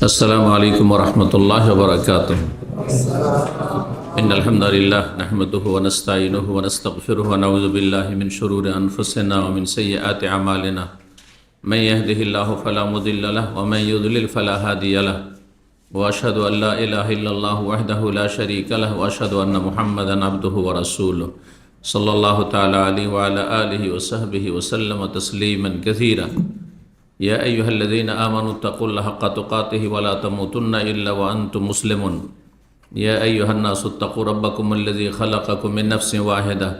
अस्सलामु अलैकुम वरहमतुल्लाहि वबरकातुह। इन्नल हम्दुलिल्लाह नहमदुहु व नस्तईनुहु व नस्तगफिरुहु व नऊज़ु बिल्लाहि मिन शुरूरि अनफुसिना व मिन सय्यिआति अमालिना। मन यहदिहिल्लाहु फला मुदिल्ल लहु व मन युद्लिल फला हादिय लहु। व अशहदु अन ला इलाहा इल्लल्लाहु वहदहु ला शरीका लहु व अशहदु अन्न मुहम्मदन अब्दुहु व रसूलुहु सल्लल्लाहु तआला अलैहि व अला आलिहि व सहबिहि व सल्लम तस्लीमन कसीरा। या अय्युहल्लज़ीना आमनुत्तक़ुल्लाह हक़्क़ तुक़ातिहि व ला तमूतुन्ना इल्ला व अंतुम मुस्लिमून। या अय्युहन्नासु इत्तक़ू रब्बकुमुल्लज़ी ख़लक़कुम मिन नफ़्सिन वाहिदा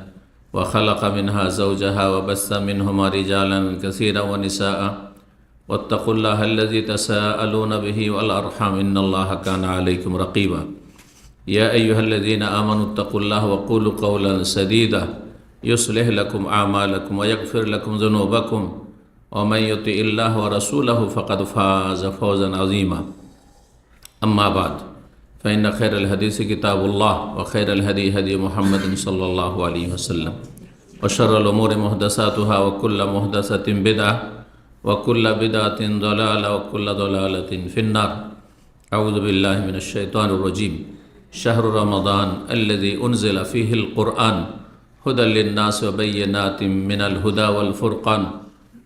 व ख़लक़ मिन्हा ज़ौजहा व बस्स मिन्हुमा रिजालन कसीरन व निसाअ वत्तक़ुल्लाहल्लज़ी तसाअलून बिही वल अर्हाम इन्नल्लाहा काना अलैकुम रक़ीबा। या अय्युहल्लज़ीना आमनुत्तक़ुल्लाह व क़ूलू क़ौलन सदीदा युस्लिह लकुम आमालकुम व यग़फ़िर लकुम ज़ुनूबकुम वमन युतिइल्लाह व रसूलहु फ़क़द फ़ाज़ फ़ौज़न अज़ीमा। अम्मा बाद फ़इन्न खैरल हदीस किताबुल्लाह व खैरल हदी हदी मुहम्मदिन सल्लल्लाहु अलैहि वसल्लम व शर्रल उमूरि मुहदसातुहा व कुल्लु मुहदसतिन बिदअह व कुल्लु बिदअतिन ज़लाला व कुल्लु ज़लालतिन फ़िन्नार। अऊज़ु बिल्लाहि मिनश शैतानिर रजीम। शहरु रमज़ान अल्लज़ी उन्ज़िला फ़ीहिल क़ुरआन हुदल लिन्नास व बय्यिनातिन मिनल हुदा वल फ़ुरक़ान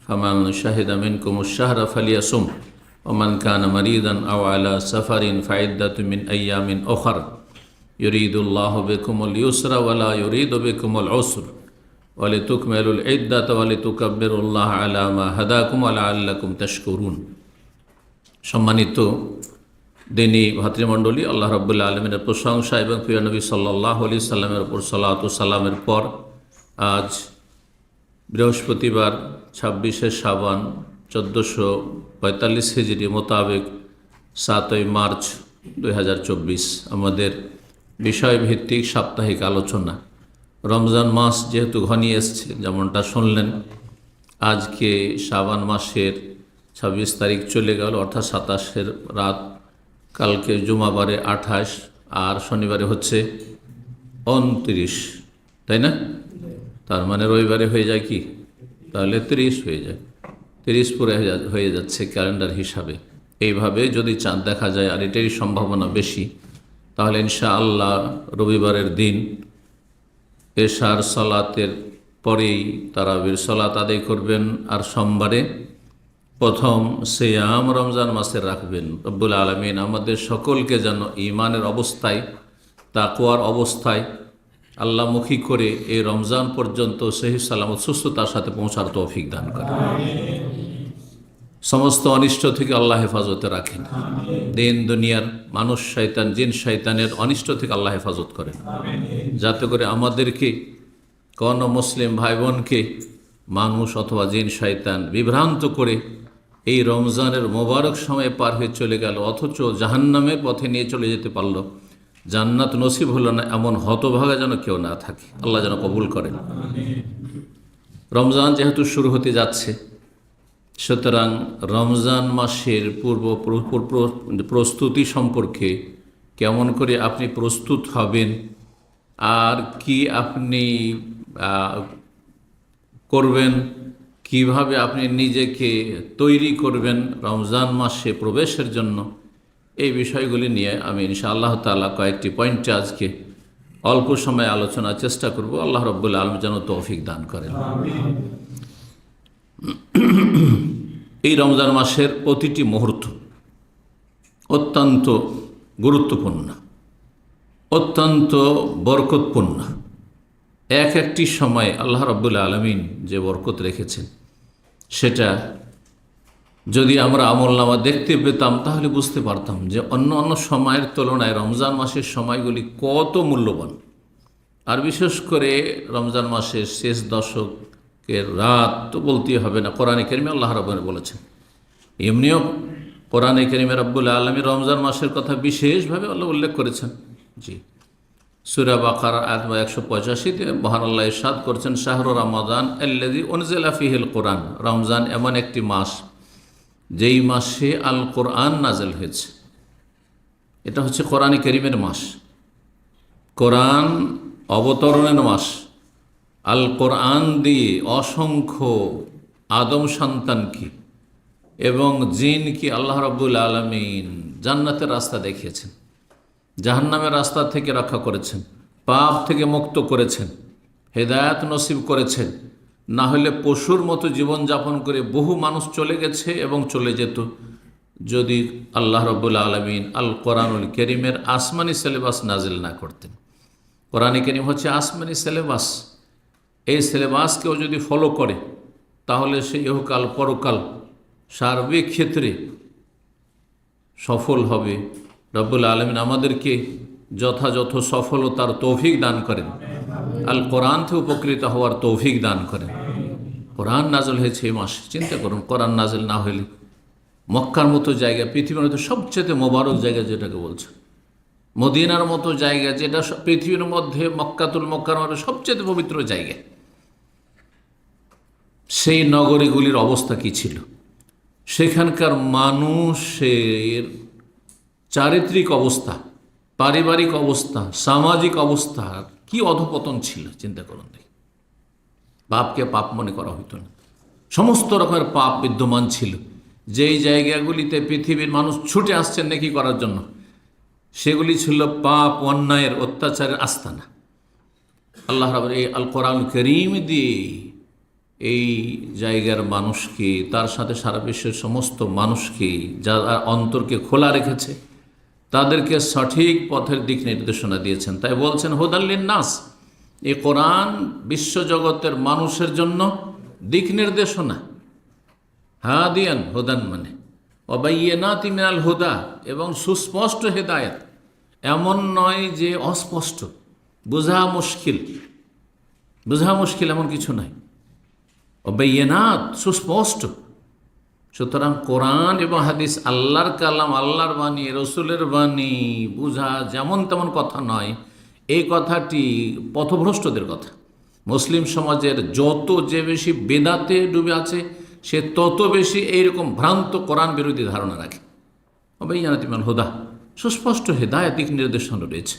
फमन शहिद मिनकुमुश्शहर फलियसुम वमन कान मरीदन औ अला सफरिन फ़इद्दतुम मिन अय्यामिन उख़र युरीदुल्लाहु बिकुमुल युस्रा वला युरीदु बिकुमुल उस्र वलितुकमिलुल इद्दत वलितुकब्बिरुल्लाह अला मा हदाकुम व लअल्लकुम तशकुरुन। सम्मानित दिनी भातृमंडলী, আল্লাহ রাব্বুল আলামিনের প্রশংসা এবং প্রিয় নবী সাল্লাল্লাহু আলাইহি সাল্লামের উপর সালাত ও সালামের পর আজ বৃহস্পতিবার 26শে শাবান 1445 হিজরি মোতাবেক 7ই মার্চ 2024 আমাদের বিষয়ভিত্তিক সাপ্তাহিক আলোচনা। রমজান মাস যেহেতু ঘনিয়ে এসছে, যেমনটা শুনলেন, আজকে শাবান মাসের 26 তারিখ চলে গেল, অর্থাৎ 27-এর রাত, কালকে জুমাবারে 28 আর শনিবারে হচ্ছে 29, তাই না? তার মানে রবিবারে হয়ে যায় কি, তাহলে 30 হয়ে যায়, 30 পুরো হয়ে যাচ্ছে ক্যালেন্ডার হিসাবে। এইভাবে যদি চাঁদ দেখা যায়, আর এটারই সম্ভাবনা বেশি, তাহলে ইনশাআল্লাহ রবিবারের দিন এশার সালাতের পরেই তারাবির সালাত আদায় করবেন, আর সোমবারে প্রথম সিয়াম রমজান মাসের রাখবেন। রব্বুল আলামিন আমাদের সকলকে যেন ঈমানের অবস্থায়, তাকওয়ার অবস্থায় আল্লাহমুখী করে এই রমজান পর্যন্ত সহিহ সালামত সুস্থতার সাথে পৌঁছার তৌফিক দান করেন। সমস্ত অনিষ্ট থেকে আল্লাহ হেফাজতে রাখেন। দিন দুনিয়ার মানুষ শয়তান, জিন শয়তানের অনিষ্ট থেকে আল্লাহ হেফাজত করেন, যাতে করে আমাদেরকে, কোন মুসলিম ভাই বোনকে মানুষ অথবা জিন শয়তান বিভ্রান্ত করে এই রমজানের মোবারক সময় পার হয়ে চলে গেল, অথচ জাহান্নামের পথে নিয়ে চলে যেতে পারল, জান্নাত নসিব হলো না, এমন হতভাগা যেন কেউ না থাকে। আল্লাহ যেন কবুল করেন। রমজান যেহেতু শুরু হতে যাচ্ছে, সুতরাং রমজান মাসের প্রস্তুতি সম্পর্কে কেমন করে আপনি প্রস্তুত হবেন, আর কি আপনি করবেন, কিভাবে আপনি নিজেকে তৈরি করবেন রমজান মাসে প্রবেশের জন্য, এই বিষয়গুলি নিয়ে আমি ইনশাআল্লাহ তাআলা কয়েকটি পয়েন্টে আজকে অল্প সময় আলোচনার চেষ্টা করব। আল্লাহ রাব্বুল আলামিন যেন তৌফিক দান করেন। এই রমজান মাসের প্রতিটি মুহূর্ত অত্যন্ত গুরুত্বপূর্ণ, অত্যন্ত বরকতপূর্ণ। একটি সময় আল্লাহ রাব্বুল আলামিন যে বরকত রেখেছেন, সেটা যদি আমরা আমলনামা দেখতে পেতাম, তাহলে বুঝতে পারতাম যে অন্য অন্য সময়ের তুলনায় রমজান মাসের সময়গুলি কত মূল্যবান। আর বিশেষ করে রমজান মাসের শেষ দশকের রাত তো বলতেই হবে না, কোরআনে কারিমে আল্লাহ রাব্বুল বলেছেন। এমনিও কোরআনে কারিমে রাব্বুল আলামিন রমজান মাসের কথা বিশেষভাবে আল্লাহ উল্লেখ করেছেন। জি, সূরা বাকারা আয়াত 185-তে মহান আল্লাহ ইরশাদ করছেন, শাহরু রমাদান আল্লাযী উনজিলা ফীহিল কুরআন। রমজান এমন একটি মাস যেই মাসে আল কোরআন নাজেল হয়েছে। এটা হচ্ছে কোরআনে কারিমের মাস, কোরআন অবতরণের মাস। আল কোরআন দিয়ে অসংখ্য আদম সন্তানকে এবং জিনকে আল্লাহ রাব্বুল আলামিন জান্নাতের রাস্তা দেখিয়েছেন, জাহান্নামের রাস্তা থেকে রক্ষা করেছেন, পাপ থেকে মুক্ত করেছেন, হেদায়াত নসিব করেছেন। না হলে পশুর মতো জীবনযাপন করে বহু মানুষ চলে গেছে এবং চলে যেত যদি আল্লাহ রাব্বুল আলামিন আল কোরআনুল কারীমের আসমানি সিলেবাস নাজিল না করতেন। কোরআনে কারীম হচ্ছে আসমানি সিলেবাস। এই সিলেবাসকেও যদি ফলো করে তাহলে সে ইহকাল পরকাল সার্বিক ক্ষেত্রে সফল হবে। রব্বুল আলামিন আমাদেরকে যথাযথ সফলতার তৌফিক দান করেন, আল কোরআন থেকে উপকৃত হওয়ার তৌফিক দান করেন। কোরআন নাজল হয়েছে এই মাসে, চিন্তা করুন, কোরআন নাজল না হইলে মক্কার মতো জায়গা, পৃথিবীর মধ্যে সবচেয়ে মোবারক জায়গা যেটাকে বলছে, মদিনার মতো জায়গা যেটা পৃথিবীর মধ্যে মক্কাতুল মুকাররমের সবচেয়ে পবিত্র জায়গা, সেই নগরীগুলির অবস্থা কি ছিল? সেখানকার মানুষের চারিত্রিক অবস্থা, পারিবারিক অবস্থা, সামাজিক অবস্থা কি অধপতন ছিল চিন্তা করুন দেখি। পাপকে পাপ মনে করা হইত না, সমস্ত রকমের পাপ বিদ্যমান ছিল। যেই জায়গাগুলিতে পৃথিবীর মানুষ ছুটে আসছেন নেকি করার জন্য, সেগুলি ছিল পাপ, অন্যায়ের, অত্যাচারের আস্তানা। আল্লাহ রাব্বুল এই আল কোরআন কারীম দিয়ে এই জায়গার মানুষকে, তার সাথে সারা বিশ্বের সমস্ত মানুষকে, যারা অন্তরকে খোলা রেখেছে, তাদেরকে সঠিক পথের দিক নির্দেশনা দিয়েছেন। তাই বলছেন হুদাল্লিন নাস, এই কোরআন বিশ্বজগতের মানুষের জন্য দিক নির্দেশনা। হাদিয়ান, হুদান মানে ওয়াবাইয়িনাতি মিনাল হুদা, এবং সুস্পষ্ট হেদায়েত, এমন নয় যে অস্পষ্ট, বোঝা মুশকিল, বোঝা মুশকিল এমন কিছু নাই। ওয়াবাইয়িনাত, সুস্পষ্ট। সুতরাং কোরআন এবং হাদিস আল্লাহর কালাম, আল্লাহর বাণী, রসুলের বাণী, বোঝা যেমন তেমন কথা নয়। এই কথাটি পথভ্রষ্টদের কথা। মুসলিম সমাজের যত যে বেশি বেদাতে ডুবে আছে, সে তত বেশি এইরকম ভ্রান্ত কোরআন বিরোধী ধারণা রাখে। ওয়াবাইয়িনাতি মিনাল হুদা, সুস্পষ্ট হেদায়েত, দিক নির্দেশনা রয়েছে।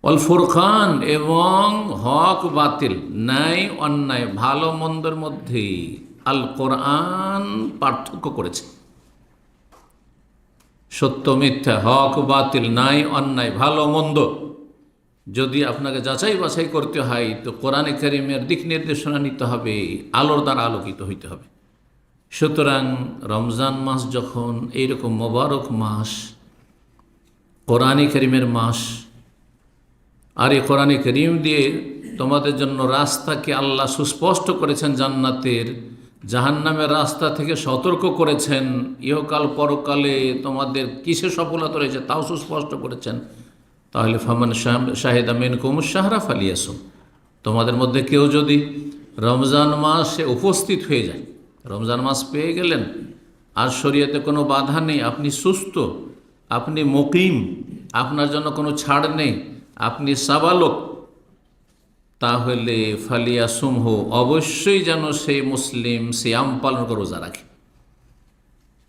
অল ফুরকান, এবং হক বাতিল, ন্যায় অন্যায়, ভালো মন্দের মধ্যে আল কোরআন পার্থক্য করেছে। সত্য মিথ্যা, হক বাতিল, ন্যায় অন্যায়, ভালো মন্দ যদি আপনাকে যাচাই বাছাই করতে হয়, তো কোরআনে কারীমের দিক নির্দেশনা নিতে হবে, আলোর দ্বারা আলোকিত হইতে হবে। সুতরাং রমজান মাস যখন এইরকম মোবারক মাস, কোরআনে কারীমের মাস, আর এই কোরআনে কারীম দিয়ে তোমাদের জন্য রাস্তাকে আল্লাহ সুস্পষ্ট করেছেন, জান্নাতের, জাহান্নামের রাস্তা থেকে সতর্ক করেছেন, ইহকাল পরকালে তোমাদের কিসে সফলতা রয়েছে তাও সুস্পষ্ট করেছেন। তাহলে ফামান শাহিদা মিনকুমুশ শাহরা ফালিয়াসুম, তোমাদের মধ্যে কেউ যদি রমজান মাসে উপস্থিত হয়ে যায়, রমজান মাস পেয়ে গেলেন, আর শরীয়তে কোনো বাধা নেই, আপনি সুস্থ, আপনি মুকিম, আপনার জন্য কোনো ছাড় নেই, আপনি সাবালক, তাহলে ফালিয়াসুমহু, অবশ্যই যেন সেই মুসলিম সিয়াম পালন করে রোজা রাখে।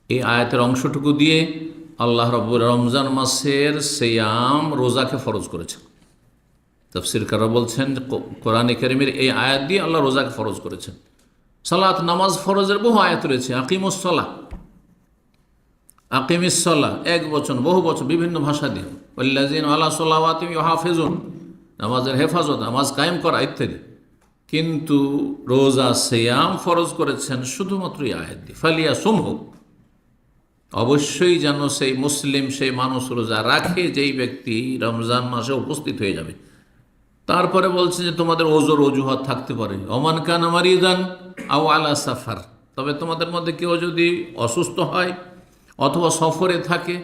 এই আয়াতের অংশটুকু দিয়ে আল্লাহ রাব্বুল রমজান মাসের সিয়াম, রোজাকে ফরজ করেছেন। তাফসীরকাররা বলছেন কোরআনে কারীমের এই আয়াত দিয়ে আল্লাহ রোজাকে ফরজ করেছেন। সালাত, নামাজ ফরজের বহু আয়াত রয়েছে। আকিমুস সালাহ, আকিমিস সালাহ, এক বচন, বহু বচন, বিভিন্ন ভাষা দিয়ে। ওয়াল্লাযিনা আলা সালাওয়াতিহিম ইউহাফিজুন, নামাজের হেফাজত, নামাজ কায়েম করা ইত্যাদি। কিন্তু রোজা সিয়াম ফরজ করেছেন শুধুমাত্র এই আয়াত দিয়ে, ফালিয়াসুমহু, অবশ্যই যেন সেই মুসলিম, সেই মানুষ রোজা রাখে যেই ব্যক্তি রমজান মাসে উপস্থিত হয়ে যাবে। তারপরে বলছে যে তোমাদের ওজর অজুহাত থাকতে পারে, ওমান কানা মারিদান আও আলা সাফার, তবে তোমাদের মধ্যে কেউ যদি অসুস্থ হয় অথবা সফরে থাকে,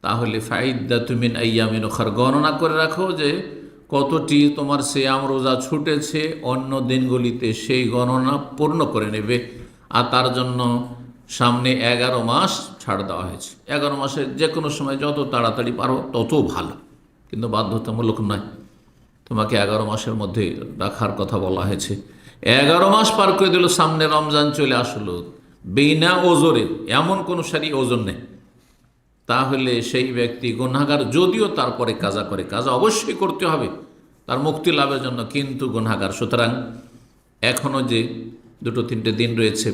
তাহলে ফাইদ্দাতুম মিন আইয়ামিন উখার, গণনা করে রাখো যে কতটি তোমার সিয়াম রোজা ছুটেছে অন্য দিনগুলিতে, সেই গণনা পূর্ণ করে নেবে। আর তার জন্য সামনে 11 মাস ছাড় দেওয়া হয়েছে। 11 মাসের যে কোনো সময় যত তাড়াতাড়ি পারো তত ভালো, কিন্তু বাধ্যতামূলক নয়। তোমাকে 11 মাসের মধ্যে রাখার কথা বলা হয়েছে। 11 মাস পার করে দিল, সামনে রমজান চলে আসলো, বিনা ওজরে, এমন কোনো সারি ওজন নেই, তাহলে সেই ব্যক্তি গুনাহগার। যদিও তারপরে কাজা করে, কাজা অবশ্যই করতে হবে তার মুক্তি লাভের জন্য, কিন্তু গুনাহগার। সুতরাং এখনও যে 2-3টে দিন রয়েছে,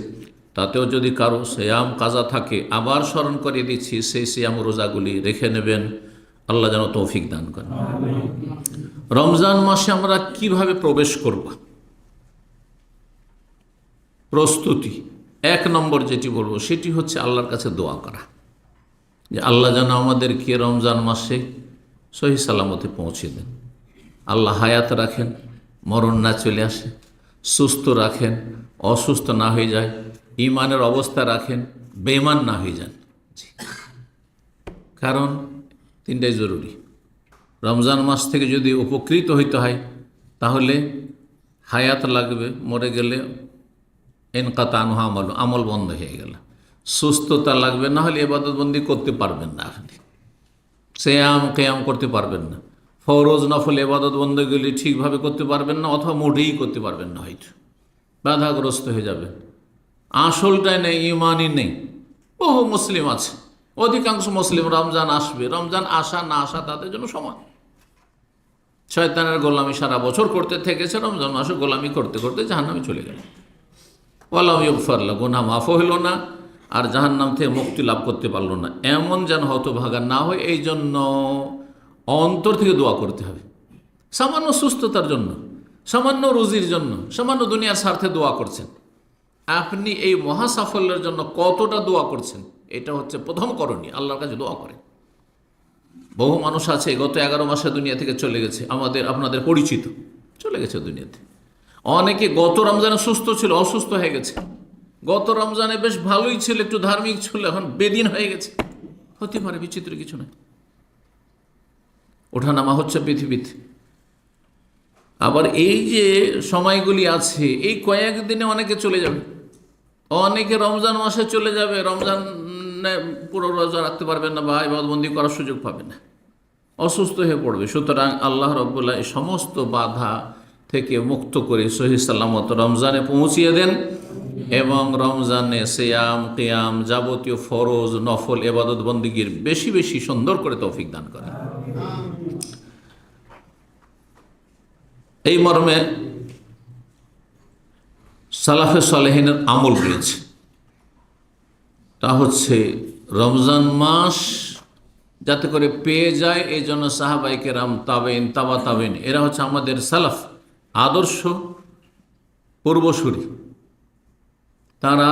তাতেও যদি কারো সিয়াম কাজা থাকে, আবার স্মরণ করিয়ে দিচ্ছি সেই সিয়াম রোজাগুলি রেখে নেবেন। আল্লাহ যেন তৌফিক দান করেন। রমজান মাসে আমরা কিভাবে প্রবেশ করব? প্রস্তুতি 1 নম্বর যেটি বলবো সেটি হচ্ছে আল্লাহর কাছে দোয়া করা, যে আল্লাহ যেন আমাদেরকে রমজান মাসে সহি সালামতে পৌঁছে দেন। আল্লাহ হায়াত রাখেন, মরণ না চলে আসে, সুস্থ রাখেন, অসুস্থ না হয়ে যায়, ইমানের অবস্থা রাখেন, বেঈমান না হয়ে যান। কারণ 3টাই জরুরি। রমজান মাস থেকে যদি উপকৃত হইতে হয় তাহলে হায়াত লাগবে, মরে গেলে ইনকাতা আনহু আমাল, আমল বন্ধ হয়ে গেল। সুস্থতা লাগবে, না হলে ইবাদতবন্দি করতে পারবেন না, আপনি সিয়াম কিয়াম করতে পারবেন না, ফরজ নফল ইবাদত বন্দেগুলি ঠিকভাবে করতে পারবেন না, অথবা মোটেই করতে পারবেন না, হয়তো বাধাগ্রস্ত হয়ে যাবেন। আসলটাই নেই, ইমানই নেই। বহু মুসলিম আছে, অধিকাংশ মুসলিম রমজান আসবে, রমজান আসা না আসা তাদের জন্য সমান। শয়তানের গোলামি সারা বছর করতে থেকেছে, রমজান মাসে গোলামি করতে করতে জাহান্নামে চলে গেল। ওয়ালাম ইগফারলা, গুনাহ মাফ হইল না, আর জাহান্নাম থেকে মুক্তি লাভ করতে পারলো না। এমন যেন হতভাগা না হয়, এই জন্য অন্তর থেকে দোয়া করতে হবে। সামান্য সুস্থতার জন্য, সামান্য রুজির জন্য, সামান্য দুনিয়ার স্বার্থে দোয়া করছেন। আপনি এই মহা সাফল্যের জন্য কতটা দোয়া করছেন, এটা হচ্ছে প্রথম করণীয়। আল্লাহর কাছে দোয়া করেন। বহু মানুষ আছে গত 11 মাসে দুনিয়া থেকে চলে গেছে, আপনাদের পরিচিত, চলে গেছে দুনিয়াতে। অনেকে গত রমজানে সুস্থ ছিল, অসুস্থ হয়ে গেছে। গত রমজানে বেশ ভালোই ছিল, একটু ধার্মিক ছিল, এখন বেদিন হয়ে গেছে। হতে পারে, বিচিত্র কিছু নয়। ওঠানামা হচ্ছে পৃথিবীতে। আবার এই যে সময়গুলি আছে, এই কয়েকদিনে অনেকে চলে যাবে। অনেকে রমজান মাসে চলে যাবে, রমজানে পুরো রোজা রাখতে পারবেন না বা ইবাদতবন্দি করার সুযোগ পাবে না, অসুস্থ হয়ে পড়বে। সুতরাং আল্লাহ রাব্বুল এই সমস্ত বাধা থেকে মুক্ত করে সহি সালামত রমজানে পৌঁছিয়ে দেন, এবং রমজানে সিয়াম কিয়াম যাবতীয় ফরজ নফল ইবাদত বন্দিগির বেশি বেশি সুন্দর করে তৌফিক দান করেন। এই মর্মে সালাফে সালেহিনের আমল রয়েছে। তা হচ্ছে রমজান মাস যাতে করে পেয়ে যায়, এই জন্য সাহাবায়ে কেরাম, তাবেইন, তাবা তাবেইন, এরা হচ্ছে আমাদের সালাফ, আদর্শ পূর্বসূরি। তারা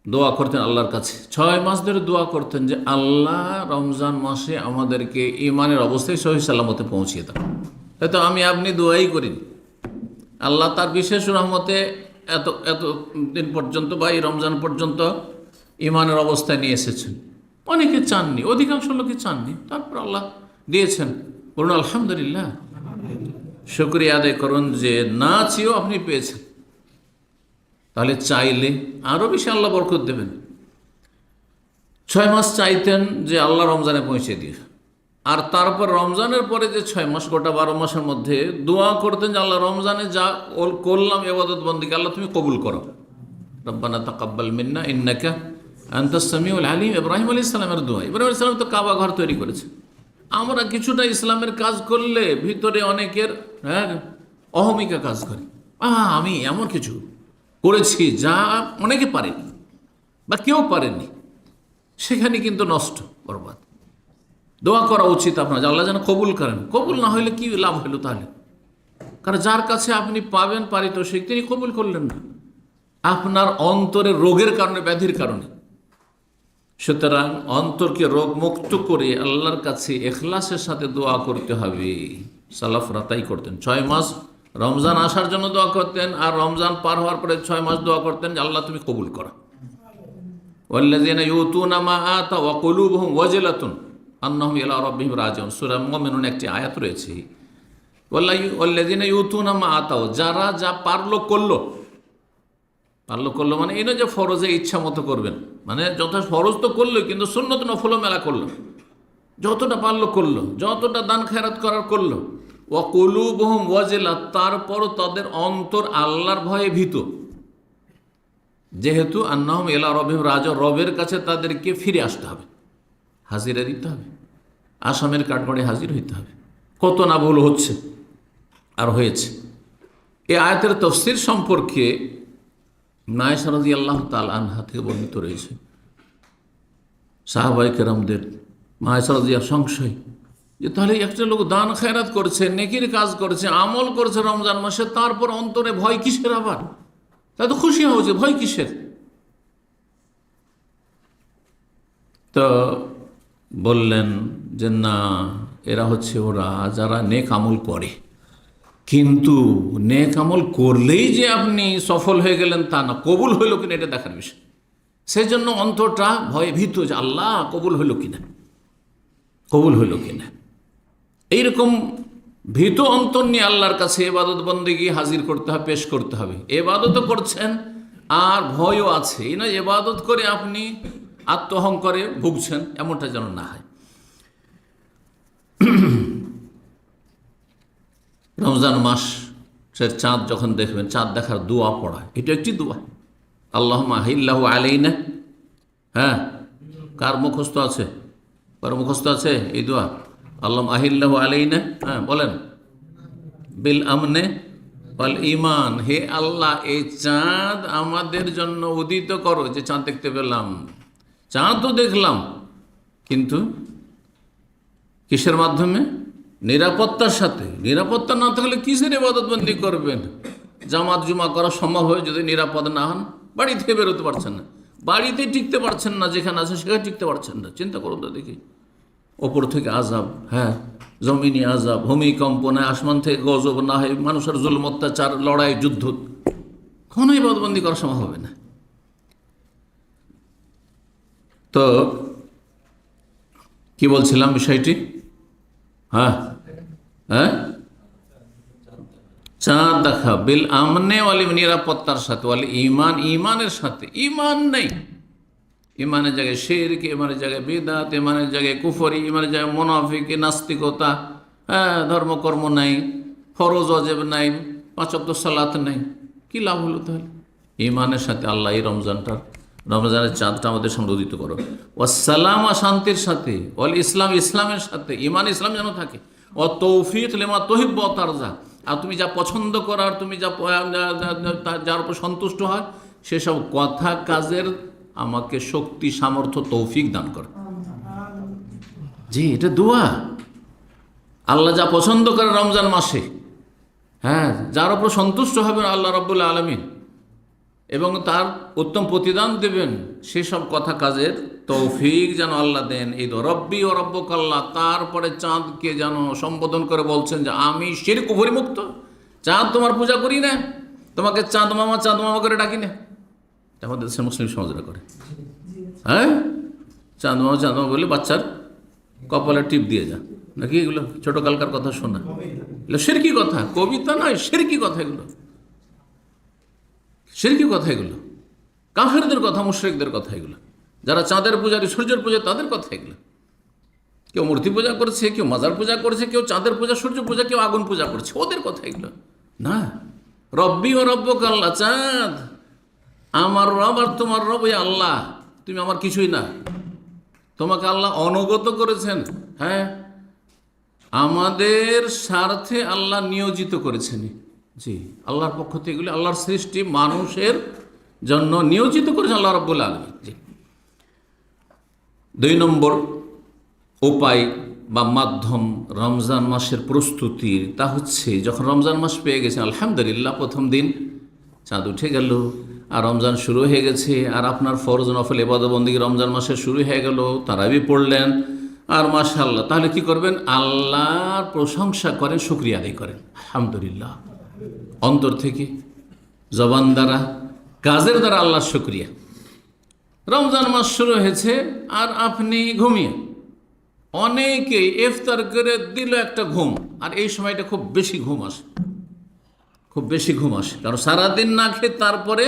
দোয়া করতেন আল্লাহর কাছে, 6 মাস ধরে দোয়া করতেন যে আল্লাহ রমজান মাসে আমাদেরকে ইমানের অবস্থায় সহি সালামতে পৌঁছিয়ে দেন। হয়তো আমি আপনি দোয়াই করিনি, আল্লাহ তার বিশেষ রহমতে এত দিন পর্যন্ত বা এই রমজান পর্যন্ত ইমানের অবস্থায় নিয়ে এসেছেন। অনেকে চাননি, অধিকাংশ লোকে চাননি, তারপর আল্লাহ দিয়েছেন। বলুন আলহামদুলিল্লাহ, শুকরিয়া আদায় করুন যে না চেয়েও আপনি পেয়েছেন। তাহলে চাইলে আরও বেশি আল্লাহ বরকত দেবেন। 6 মাস চাইতেন যে আল্লাহ রমজানে পৌঁছে দিয়ে, আর তারপর রমজানের পরে যে 6 মাস, গোটা 12 মাসের মধ্যে দোয়া করতেন যে আল্লাহ রমজানে যা করলাম ইবাদত বন্দেগী, আল্লাহ তুমি কবুল করো। রব্বানা তাকাব্বাল মিন্না ইন্নাকা আনতাস সামিউল আলিম। ইব্রাহিম আলাইহিস সালামের দোয়া। ইব্রাহিম আলাইহিস সালাম তো কাবা ঘর তৈরি করেছে। আমরা কিছুটা ইসলামের কাজ করলে ভিতরে অনেকের অহমিকা কাজ করে, আমি এমন কিছু করেছি যা অনেকে পারেনি বা কেউ পারেনি, সেখানে কিন্তু নষ্ট, বরবাদ। দোয়া করা উচিত আপনার যে আল্লাহ যেন কবুল করেন। কবুল না হইলে কি লাভ হলো তাহলে? কারণ যার কাছে আপনি পাবেন পারিতোষিক, তিনি কবুল করলেন না, আপনার অন্তরের রোগের কারণে, ব্যাধির কারণে। সুতরাং অন্তরকে রোগ মুক্ত করে আল্লাহর কাছে ইখলাসের সাথে দোয়া করতে হবে। সালাফরা তাই করতেন। 6 মাস রমজান আসার জন্য দোয়া করতেন, আর রমজান পার হওয়ার পরে 6 মাস দোয়া করতেন যে আল্লাহ তুমি কবুল করো। ওয়াল্লাযীনা ইউতুনা মা আতা ওয়া কুলুবুহুম ওয়াজিলাতুন আন্নাহুম ইলা রাব্বিহিম রাজিউন। সূরা মুমিনুন একটি আয়াত রয়েছে, ওয়াল্লাযীনা ইউতুনা মা আতাও, যারা যা পারলো করলো মানে এই না যে ফরজে ইচ্ছা মতো করবেন, মানে যত ফরজ তো করলো, কিন্তু সুন্নত নফল মেলা করলো, যতটা পারলো করলো, যতটা দান খেরাত করার করলো। ওয়া কুলুবুহুম ওয়াজিলা, তারপরও তাদের অন্তর আল্লাহর ভয়ে ভীত, যেহেতু আন্নাহুম ইলা রাব্বিহিম রাজিউন, রবের কাছে তাদেরকে ফিরে আসতে হবে, হাজিরা দিতে হবে, আসামের কাঠগড়ে হাজির হইতে হবে। কত না ভুল হচ্ছে আর হয়েছে। এই আয়াতের তাফসীর সম্পর্কে আয়েশা রাদিয়াল্লাহু তাআলা আনহা থেকে বর্ণিত রয়েছে, সাহাবায়ে কেরামদের আয়েশা রাদিয়াল্লাহু সংশয় যে তাহলে একটা লোক দান খেরাত করছে, নেকির কাজ করছে, আমল করছে রমজান মাসে, তারপর অন্তরে ভয় কিসের? আবার তা তো খুশি হওয়া উচিত, ভয় কিসের? তো বললেন যে না, এরা হচ্ছে ওরা যারা নেক আমল করে, কিন্তু নেক আমল করলেই যে আপনি সফল হয়ে গেলেন তা না, কবুল হইল কিনা এটা দেখার বিষয়। সেই জন্য অন্তরটা ভয়ে ভীত যে আল্লাহ কবুল হইল কিনা, কবুল হইল কিনা। এইরকম ভীত অন্তর নিয়ে আল্লাহর কাছে ইবাদত বন্দেগী হাজির করতে হবে, পেশ করতে হবে। ইবাদতও করছেন আর ভয়ও আছে, এই নয় ইবাদত করে আপনি আত্মহংকারে ভুগছেন, এমনটা যেন না হয়। রমজান মাসের চাঁদ যখন দেখবেন, চাঁদ দেখার দোয়া পড়া, এটা একটি দোয়া। আল্লাহুম্মা আহিল্লাহু আলাইনা, হ্যাঁ, কার মুখস্থ আছে? কার মুখস্থ আছে এই দোয়া? আল্লাহুম্মা আহিল্লাহু আলাইনা, হ্যাঁ বলেন, বিল আমনে ওয়াল ঈমান, হে আল্লাহ এই চাঁদ আমাদের জন্য উদিত করো। যে চাঁদ দেখতে পেলাম, চাঁদ তো দেখলাম, কিন্তু কিসের মাধ্যমে? নিরাপত্তার সাথে। নিরাপত্তা না থাকলে কিসের ইবাদতবন্দি করবেন? জামাত জুমা করা সম্ভব হয় যদি নিরাপদ না হন। বাড়ি থেকে বেরোতে পারছেন না, বাড়িতে টিকতে পারছেন না, যেখানে আছে সেখানে টিকতে পারছেন না। চিন্তা করুন তো দেখি, ওপর থেকে আযাব, হ্যাঁ জমিনি আযাব, ভূমিকম্প না, আসমান থেকে গজব না হয়, মানুষের জুলম অত্যাচার, লড়াই যুদ্ধ, কোনো ইবাদতবন্দি করা সম্ভব হবে না। তো কি বলছিলাম বিষয়টি? হ্যাঁ হ্যাঁ, চাঁদ দেখা, বিল আমনে ওয়ালি, নিরাপত্তার সাথে, ওয়ালি ঈমান, ঈমানের সাথে। ঈমান নেই, ঈমানের জায়গায় শিরক, ঈমানের জায়গায় বিদআত, ঈমানের জায়গায় কুফরি, ঈমানের জায়গায় মুনাফিকি, নাস্তিকতা, হ্যাঁ ধর্মকর্ম নাই, ফরজ ওয়াজিব নাই, পাঁচ ওয়াক্ত সালাত নাই, কি লাভ হলো তাহলে? ঈমানের সাথে আল্লাহ এই রমজানের চাঁদটা আমাদের সামনে উদিত করো। ওয়াসসালাম, শান্তির সাথে, ওয়াল ইসলাম, ইসলামের সাথে, ঈমান ইসলাম যেন থাকে। ও তৌফিক লিমা তুহিব্বু ওয়া তারজা, আর তুমি যা পছন্দ করো আর তুমি যার উপর সন্তুষ্ট হয় সেসব কথা কাজের আমাকে শক্তি, সামর্থ্য, তৌফিক দান করো। জি, এটা দোয়া। আল্লাহ যা পছন্দ করে রমজান মাসে, হ্যাঁ যার উপর সন্তুষ্ট হবেন আল্লাহ রাব্বুল আলামিন এবং তার উত্তম প্রতিদান দেবেন, সেসব কথা কাজের তৌফিক যেন আল্লাহ দেন। এই তো রব্বি ও রব্বুকাল্লাহ। তারপরে চাঁদকে যেন সম্বোধন করে বলছেন যে আমি শিরক কুফরি মুক্ত, চাঁদ তোমার পূজা করি না, তোমাকে চাঁদ মামা করে ডাকি না। আমাদের দেশের মুসলিম সমাজরা করে, হ্যাঁ চাঁদ মামা বলে বাচ্চার কপালে টিপ দিয়ে যা, নাকি এগুলো ছোটকালকার কথা শোনা, এগুলো শিরকি কথা, কবিতা নয়, শিরকি কথা এগুলো, শিরকি কথা এগুলো, কাফেরদের কথা, মুশরিকদের কথা এগুলো, যারা চাঁদের পূজারী, সূর্যের পূজা, তাদের কথা এগুলো। কেউ মূর্তি পূজা করছে, কেউ মাজার পূজা করছে, কেউ চাঁদের পূজা, সূর্য পূজা, কেউ আগুন পূজা করছে, ওদের কথা এগুলো না। রব্বি ও রব্বুকাল্লাহ, চাঁদ আমার রব আর তোমার রব ওই আল্লাহ, তুমি আমার কিছুই না। তোমাকে আল্লাহ অনুগত করেছেন, হ্যাঁ আমাদের স্বার্থে আল্লাহ নিয়োজিত করেছেন। জি, আল্লাহর পক্ষ থেকে এগুলি আল্লাহর সৃষ্টি, মানুষের জন্য নিয়োজিত করেছেন আল্লাহ রাব্বুল আলামিন। জি, 2 নম্বর উপায় বা মাধ্যম রমজান মাসের প্রস্তুতির, তা হচ্ছে যখন রমজান মাস পেয়ে গেছে, আলহামদুলিল্লাহ প্রথম দিন চাঁদ উঠে গেল আর রমজান শুরু হয়ে গেছে, আর আপনার ফরজ নফল ইবাদত বন্দেগী রমজান মাসে শুরু হয়ে গেল, তারাবি পড়লেন, আর মাশাআল্লাহ, তাহলে কি করবেন? আল্লাহর প্রশংসা করেন, শুকরিয়া আদায় করেন, আলহামদুলিল্লাহ, অন্তর থেকে, জবান দ্বারা, কাজের দ্বারা আল্লাহর শুকরিয়া। রমজান মাস শুরু হয়েছে আর আপনি ঘুমিয়ে, অনেকেই ইফতার করে দিল একটা ঘুম, আর এই সময়টা খুব বেশি ঘুম আসে, খুব বেশি ঘুম আসে, কারণ সারাদিন না খেয়ে তারপরে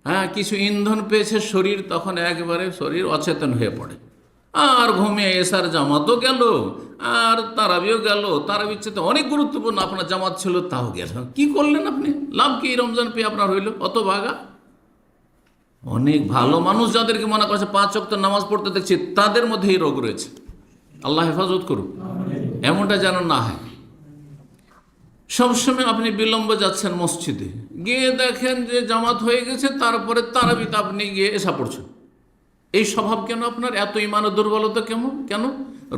হ্যাঁ কিছু ইন্ধন পেয়েছে শরীর, তখন একবারে শরীর অচেতন হয়ে পড়ে, আর ঘুমিয়ে এসার জামাতও গেল, আর তারাবিও গেল, তারাবির চেয়ে অনেক গুরুত্বপূর্ণ আপনার জামাত ছিল, তাও গেল। কি করলেন আপনি? লাভ কি রমজান পেয়ে আপনার হইল? অত ভাগা। অনেক ভালো মানুষ যাদেরকে মনে করছে 5 ওয়াক্ত নামাজ পড়তে দেখছি, তাদের মধ্যে এই রোগ রয়েছে। আল্লাহ হেফাজত করুন, এমনটা যেন না হয়। সবসময় আপনি বিলম্বে যাচ্ছেন মসজিদে, গিয়ে দেখেন যে জামাত হয়ে গেছে, তারপরে তারাবিতে আপনি গিয়ে এসা পড়ছেন। এই স্বভাব কেন আপনার? এত ইমানের দুর্বলতা কেন?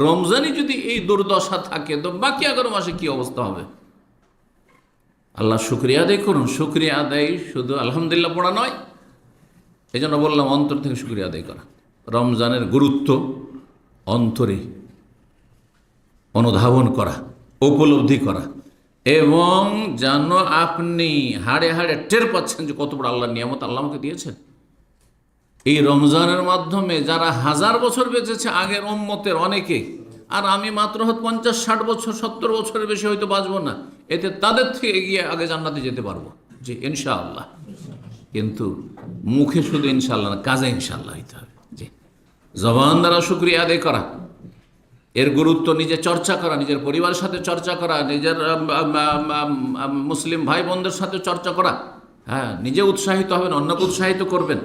রমজানই যদি এই দুর্দশা থাকে তো বাকি 11 মাসে কি অবস্থা হবে? আল্লাহ শুকরিয়া আদায় করুন। শুকরিয়া আদায় শুধু আলহামদুলিল্লাহ পড়া নয়, এই জন্য বললাম অন্তর থেকে শুকরিয়া আদায় করা। রমজানের গুরুত্ব অন্তরে অনুধাবন করা, উপলব্ধি করা, এবং যেন আপনি হাড়ে হাড়ে টের পাচ্ছেন যে কত বড় আল্লাহর নিয়ামত আল্লাহ আমাকে দিয়েছেন। এই রমজানের মাধ্যমে যারা 1000 বছর বেঁচেছে আগের উম্মতের অনেকে, আর আমি মাত্র 50-60 বছর 70 বছরের বেশি হয়তো বাঁচবো না, এতে তাদের থেকে এগিয়ে আগে জান্নাতে যেতে পারবো, জি ইনশাআল্লাহ। কিন্তু মুখে শুধু ইনশাআল্লাহ না, কাজে ইনশাআল্লাহ হইতে হবে। জি, জবান দ্বারা শুকরিয়া আদায় করা, এর গুরুত্ব নিজে চর্চা করা, নিজের পরিবারের সাথে চর্চা করা, নিজের মুসলিম ভাই বোনদের সাথে চর্চা করা। হ্যাঁ, নিজে উৎসাহিত হবেন, অন্যকে উৎসাহিত করবেন।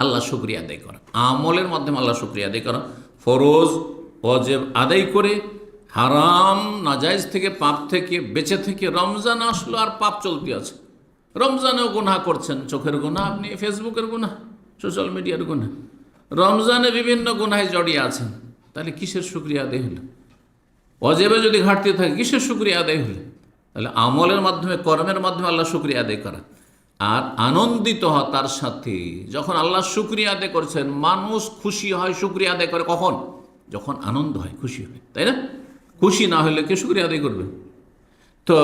আল্লাহ শুকরিয়া আদায় করা, আমলের মাধ্যমে আল্লাহ শুকরিয়া আদায় করা, ফরজ ওয়াজিব আদায় করে হারাম নাজায়েজ থেকে, পাপ থেকে বেঁচে থেকে। রমজান আসলো আর পাপ চলতে আছে। রমজানেও গুনাহ করছেন, চোখের গুনাহ, আপনি ফেসবুকের গুনাহ, সোশ্যাল মিডিয়ার গুনাহ, রমজানে বিভিন্ন গুনাহে জড়িয়ে আছেন। তাহলে কিসের শুকরিয়া আদায় হলো? ওয়াজিবে যদি ঘাটতি থাকে কিসের শুকরিয়া আদায় হলো? তাহলে আমলের মাধ্যমে, কর্মের মাধ্যমে আল্লাহ শুকরিয়া আদায় করা, আর আনন্দিত হওয়া তার সাথে। যখন আল্লাহ শুকরিয়া আদায় করছেন, মানুষ খুশি হয়, শুকরিয়া আদায় করে কখন? যখন আনন্দ হয়, খুশি হয়, তাই না? খুশি না হলে কে শুকরিয়া আদায় করবে? তো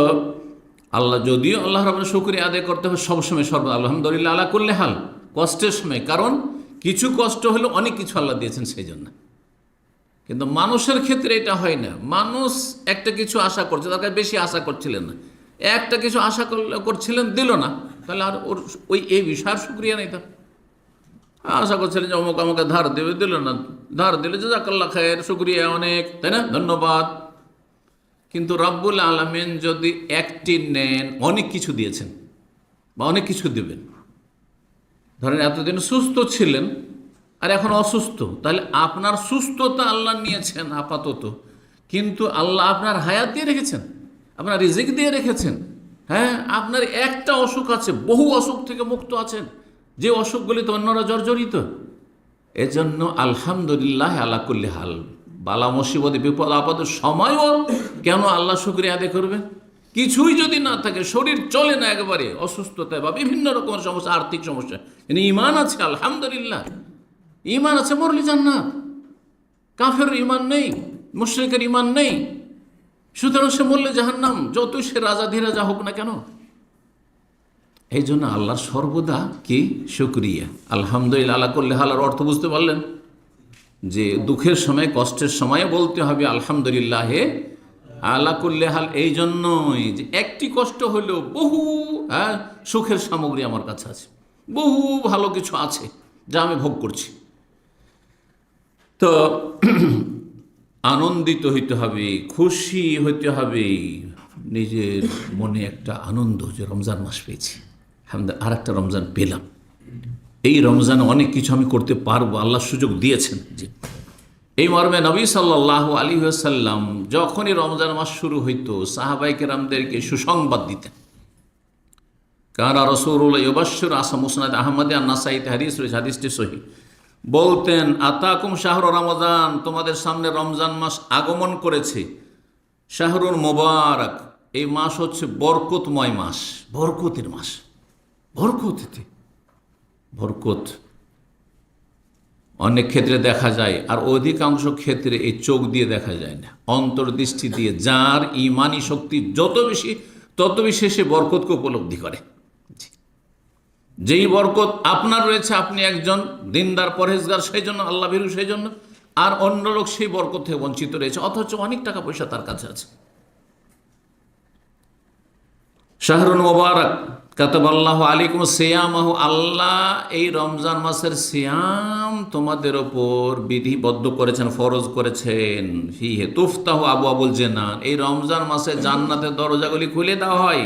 আল্লাহ, যদিও আল্লাহ রাব্বুল শুকরিয়া আদায় করতে হবে সবসময়, আলহামদুলিল্লাহ আলা কুল্লি হাল, কষ্টের সময়, কারণ কিছু কষ্ট হলে অনেক কিছু আল্লাহ দিয়েছেন সেই জন্য। কিন্তু মানুষের ক্ষেত্রে এটা হয় না। মানুষ একটা কিছু আশা করছে, তার কাছে বেশি আশা করছিলেন না, একটা কিছু আশা করছিলেন, দিল না, তাহলে আর ওর এই বিষয়ের শুকরিয়া নেই। তার আশা করছিলেন যে অমুক আমাকে ধার দেবে, দিল না, ধার দিলে জাযাকাল্লাহ খায়ের, শুকরিয়া অনেক, তাই না, ধন্যবাদ। কিন্তু রব্বুল আলামিন যদি একটি নেন, অনেক কিছু দিয়েছেন বা অনেক কিছু দেবেন। ধরেন এতদিন সুস্থ ছিলেন আর এখন অসুস্থ, তাহলে আপনার সুস্থতা আল্লাহ নিয়েছেন আপাতত, কিন্তু আল্লাহ আপনার হায়াত দিয়ে রেখেছেন, আপনার রিজিক দিয়ে রেখেছেন। হ্যাঁ, আপনার একটা অসুখ আছে, বহু অসুখ থেকে মুক্ত আছেন, যে অসুখগুলিতে অন্যরা জর্জরিত। এজন্য আলহামদুলিল্লাহ আলা কুল্লি হাল, বালা মুসিবতে, বিপদ আপদের সময়ও কেন আল্লাহ শুকরিয়া আদায় করবেন? কিছুই যদি না থাকে, শরীর চলে না একেবারে, অসুস্থতায় বা বিভিন্ন রকমের সমস্যা, আর্থিক সমস্যা, কিন্তু ঈমান আছে, আলহামদুলিল্লাহ ঈমান আছে, মরলি জান্নাত। কাফের ঈমান নেই, মুশরিকের ঈমান নেই, সুতরাং সে মরলে জাহান্নাম, যতই সে রাজা ধীরাজা হোক না কেন। এই জন্য আল্লাহর সর্বদা কি শুকরিয়া। আলহামদুলিল্লাহ আলা কুল্লি হালের অর্থ বুঝতে পারলেন? যে দুঃখের সময়, কষ্টের সময়ে বলতে হবে আলহামদুলিল্লাহ আলা কুল্লি হাল। এই জন্যই যে একটি কষ্ট হলেও বহু সুখের সামগ্রী আমার কাছে আছে, বহু ভালো কিছু আছে যা আমি ভোগ করছি। তো আনন্দিত হইতে হবে, খুশি হইতে হবে, নিজের মনে একটা আনন্দ যে রমজান মাস পেয়েছি, আর একটা রমজান পেলাম, এই রমজানে অনেক কিছু আমি করতে পারবো, আল্লাহ সুযোগ দিয়েছেন। যে এই মর্মে নবী সাল্লাল্লাহু আলাইহি ওয়াসাল্লাম যখনই রমজান মাস শুরু হইতো সাহাবায়ে কেরামদেরকে সুসংবাদ দিতেন। কানা রাসূলুল্লাহ ইউবাশশিরু, আসা মুসনাদ আহমদে আর নাসাইতে হাদিস রয়েছে, হাদিসটি সহিহ। বলতেন আতাকুম শাহরু রমজান, তোমাদের সামনে রমজান মাস আগমন করেছে। শাহরুল মুবারক, এই মাস হচ্ছে বরকতময় মাস, বরকতের মাস। বরকত অনেক ক্ষেত্রে দেখা যায়, আর অধিকাংশ ক্ষেত্রে এই চোখ দিয়ে দেখা যায় না, অন্তর্দৃষ্টি দিয়ে। যার ইমানি শক্তি যত বেশি, তত বেশি সে বরকতকে উপলব্ধি করে। যেই বরকত আপনার রয়েছে, আপনি একজন দিনদার পরহেজগার, সেই জন্য আল্লাহ ভীরু, সেই জন্য, আর অন্য লোক সেই বরকত থেকে বঞ্চিত রয়েছে, অথচ অনেক টাকা পয়সা তার কাছে আছে। শাহরুল মুবারক কাতাবাল্লাহু আলাইকুম সিয়ামাহু, আল্লাহ এই রমজান মাসের সিয়াম তোমাদের ওপর বিধিবদ্ধ করেছেন, ফরজ করেছেন। ফিহে তুফতাহু আবওয়াবুল জান্নাত, এই রমজান মাসে জান্নাতের দরজাগুলি খুলে দেওয়া হয়।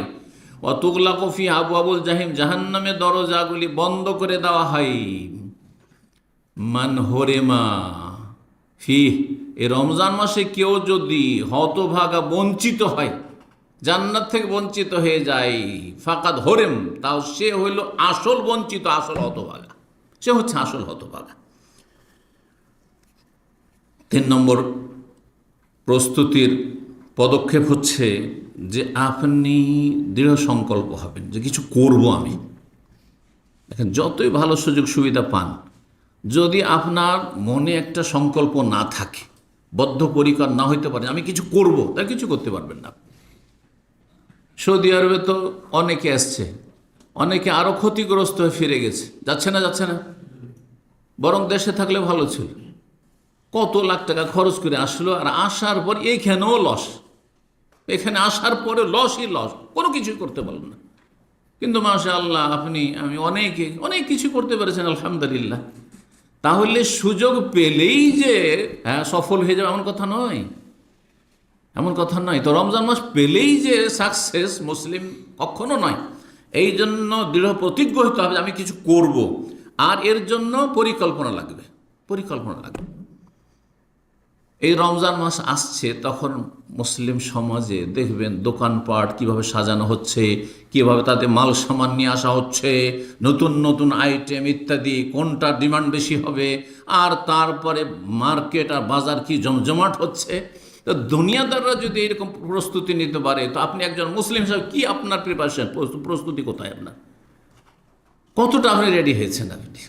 ওয়া তুগলাকু ফি আবওয়াবুল জাহিম, জাহান্নামের দরজাগুলি বন্ধ করে দেওয়া হয়। মান হুরিমা ফি, এই রমজান মাসে কেউ যদি হতভাগা, বঞ্চিত হয়, জান্নাত থেকে বঞ্চিত হয়ে যায়, ফাকাদ হরেম, তাও সে হইল আসল বঞ্চিত, আসল হতভাগা, সে হচ্ছে আসল হতভাগা। 3 নম্বর প্রস্তুতির পদক্ষেপ হচ্ছে যে আপনি দৃঢ় সংকল্প হবেন যে কিছু করব আমি। দেখেন, যতই ভালো সুযোগ সুবিধা পান, যদি আপনার মনে একটা সংকল্প না থাকে, বদ্ধপরিকর না হইতে পারে আমি কিছু করব, তা কিছু করতে পারবেন না। সৌদি আরবে তো অনেকে আসছে, অনেকে আরও ক্ষতিগ্রস্ত হয়ে ফিরে গেছে। যাচ্ছে না, যাচ্ছে না, বরং দেশে থাকলে ভালো ছিল। কত লাখ টাকা খরচ করে আসলো, আর আসার পর এইখানেও লস, এখানে আসার পরে লসই লস, কোনো কিছুই করতে পারলেন না। কিন্তু মাশাআল্লাহ আমি অনেক কিছু করতে পেরেছেন, আলহামদুলিল্লাহ। তাহলে সুযোগ পেলেই যে সফল হয়ে যাবে এমন কথা নয়, এমন কথা নয়। তো রমজান মাস পেলেই যে সাকসেস মুসলিম কখনো নয়। এই জন্য দৃঢ় প্রতিজ্ঞ হতে হবে আমি কিছু করব, আর এর জন্য পরিকল্পনা লাগবে, পরিকল্পনা লাগবে। এই রমজান মাস আসছে, তখন মুসলিম সমাজে দেখবেন দোকানপাট কিভাবে সাজানো হচ্ছে, কিভাবে তাতে মাল সামান নিয়ে আসা হচ্ছে, নতুন নতুন আইটেম ইত্যাদি, কোনটা ডিমান্ড বেশি হবে, আর তারপরে মার্কেট আর বাজার কি জমজমাট হচ্ছে। তো দুনিয়াদাররা যদি এরকম প্রস্তুতি নিতে পারে, তো আপনি একজন মুসলিম হিসাবে কি আপনার প্রিপারেশন, প্রস্তুতি কোথায় আপনার, কতটা আপনি রেডি হয়েছেন আপনি?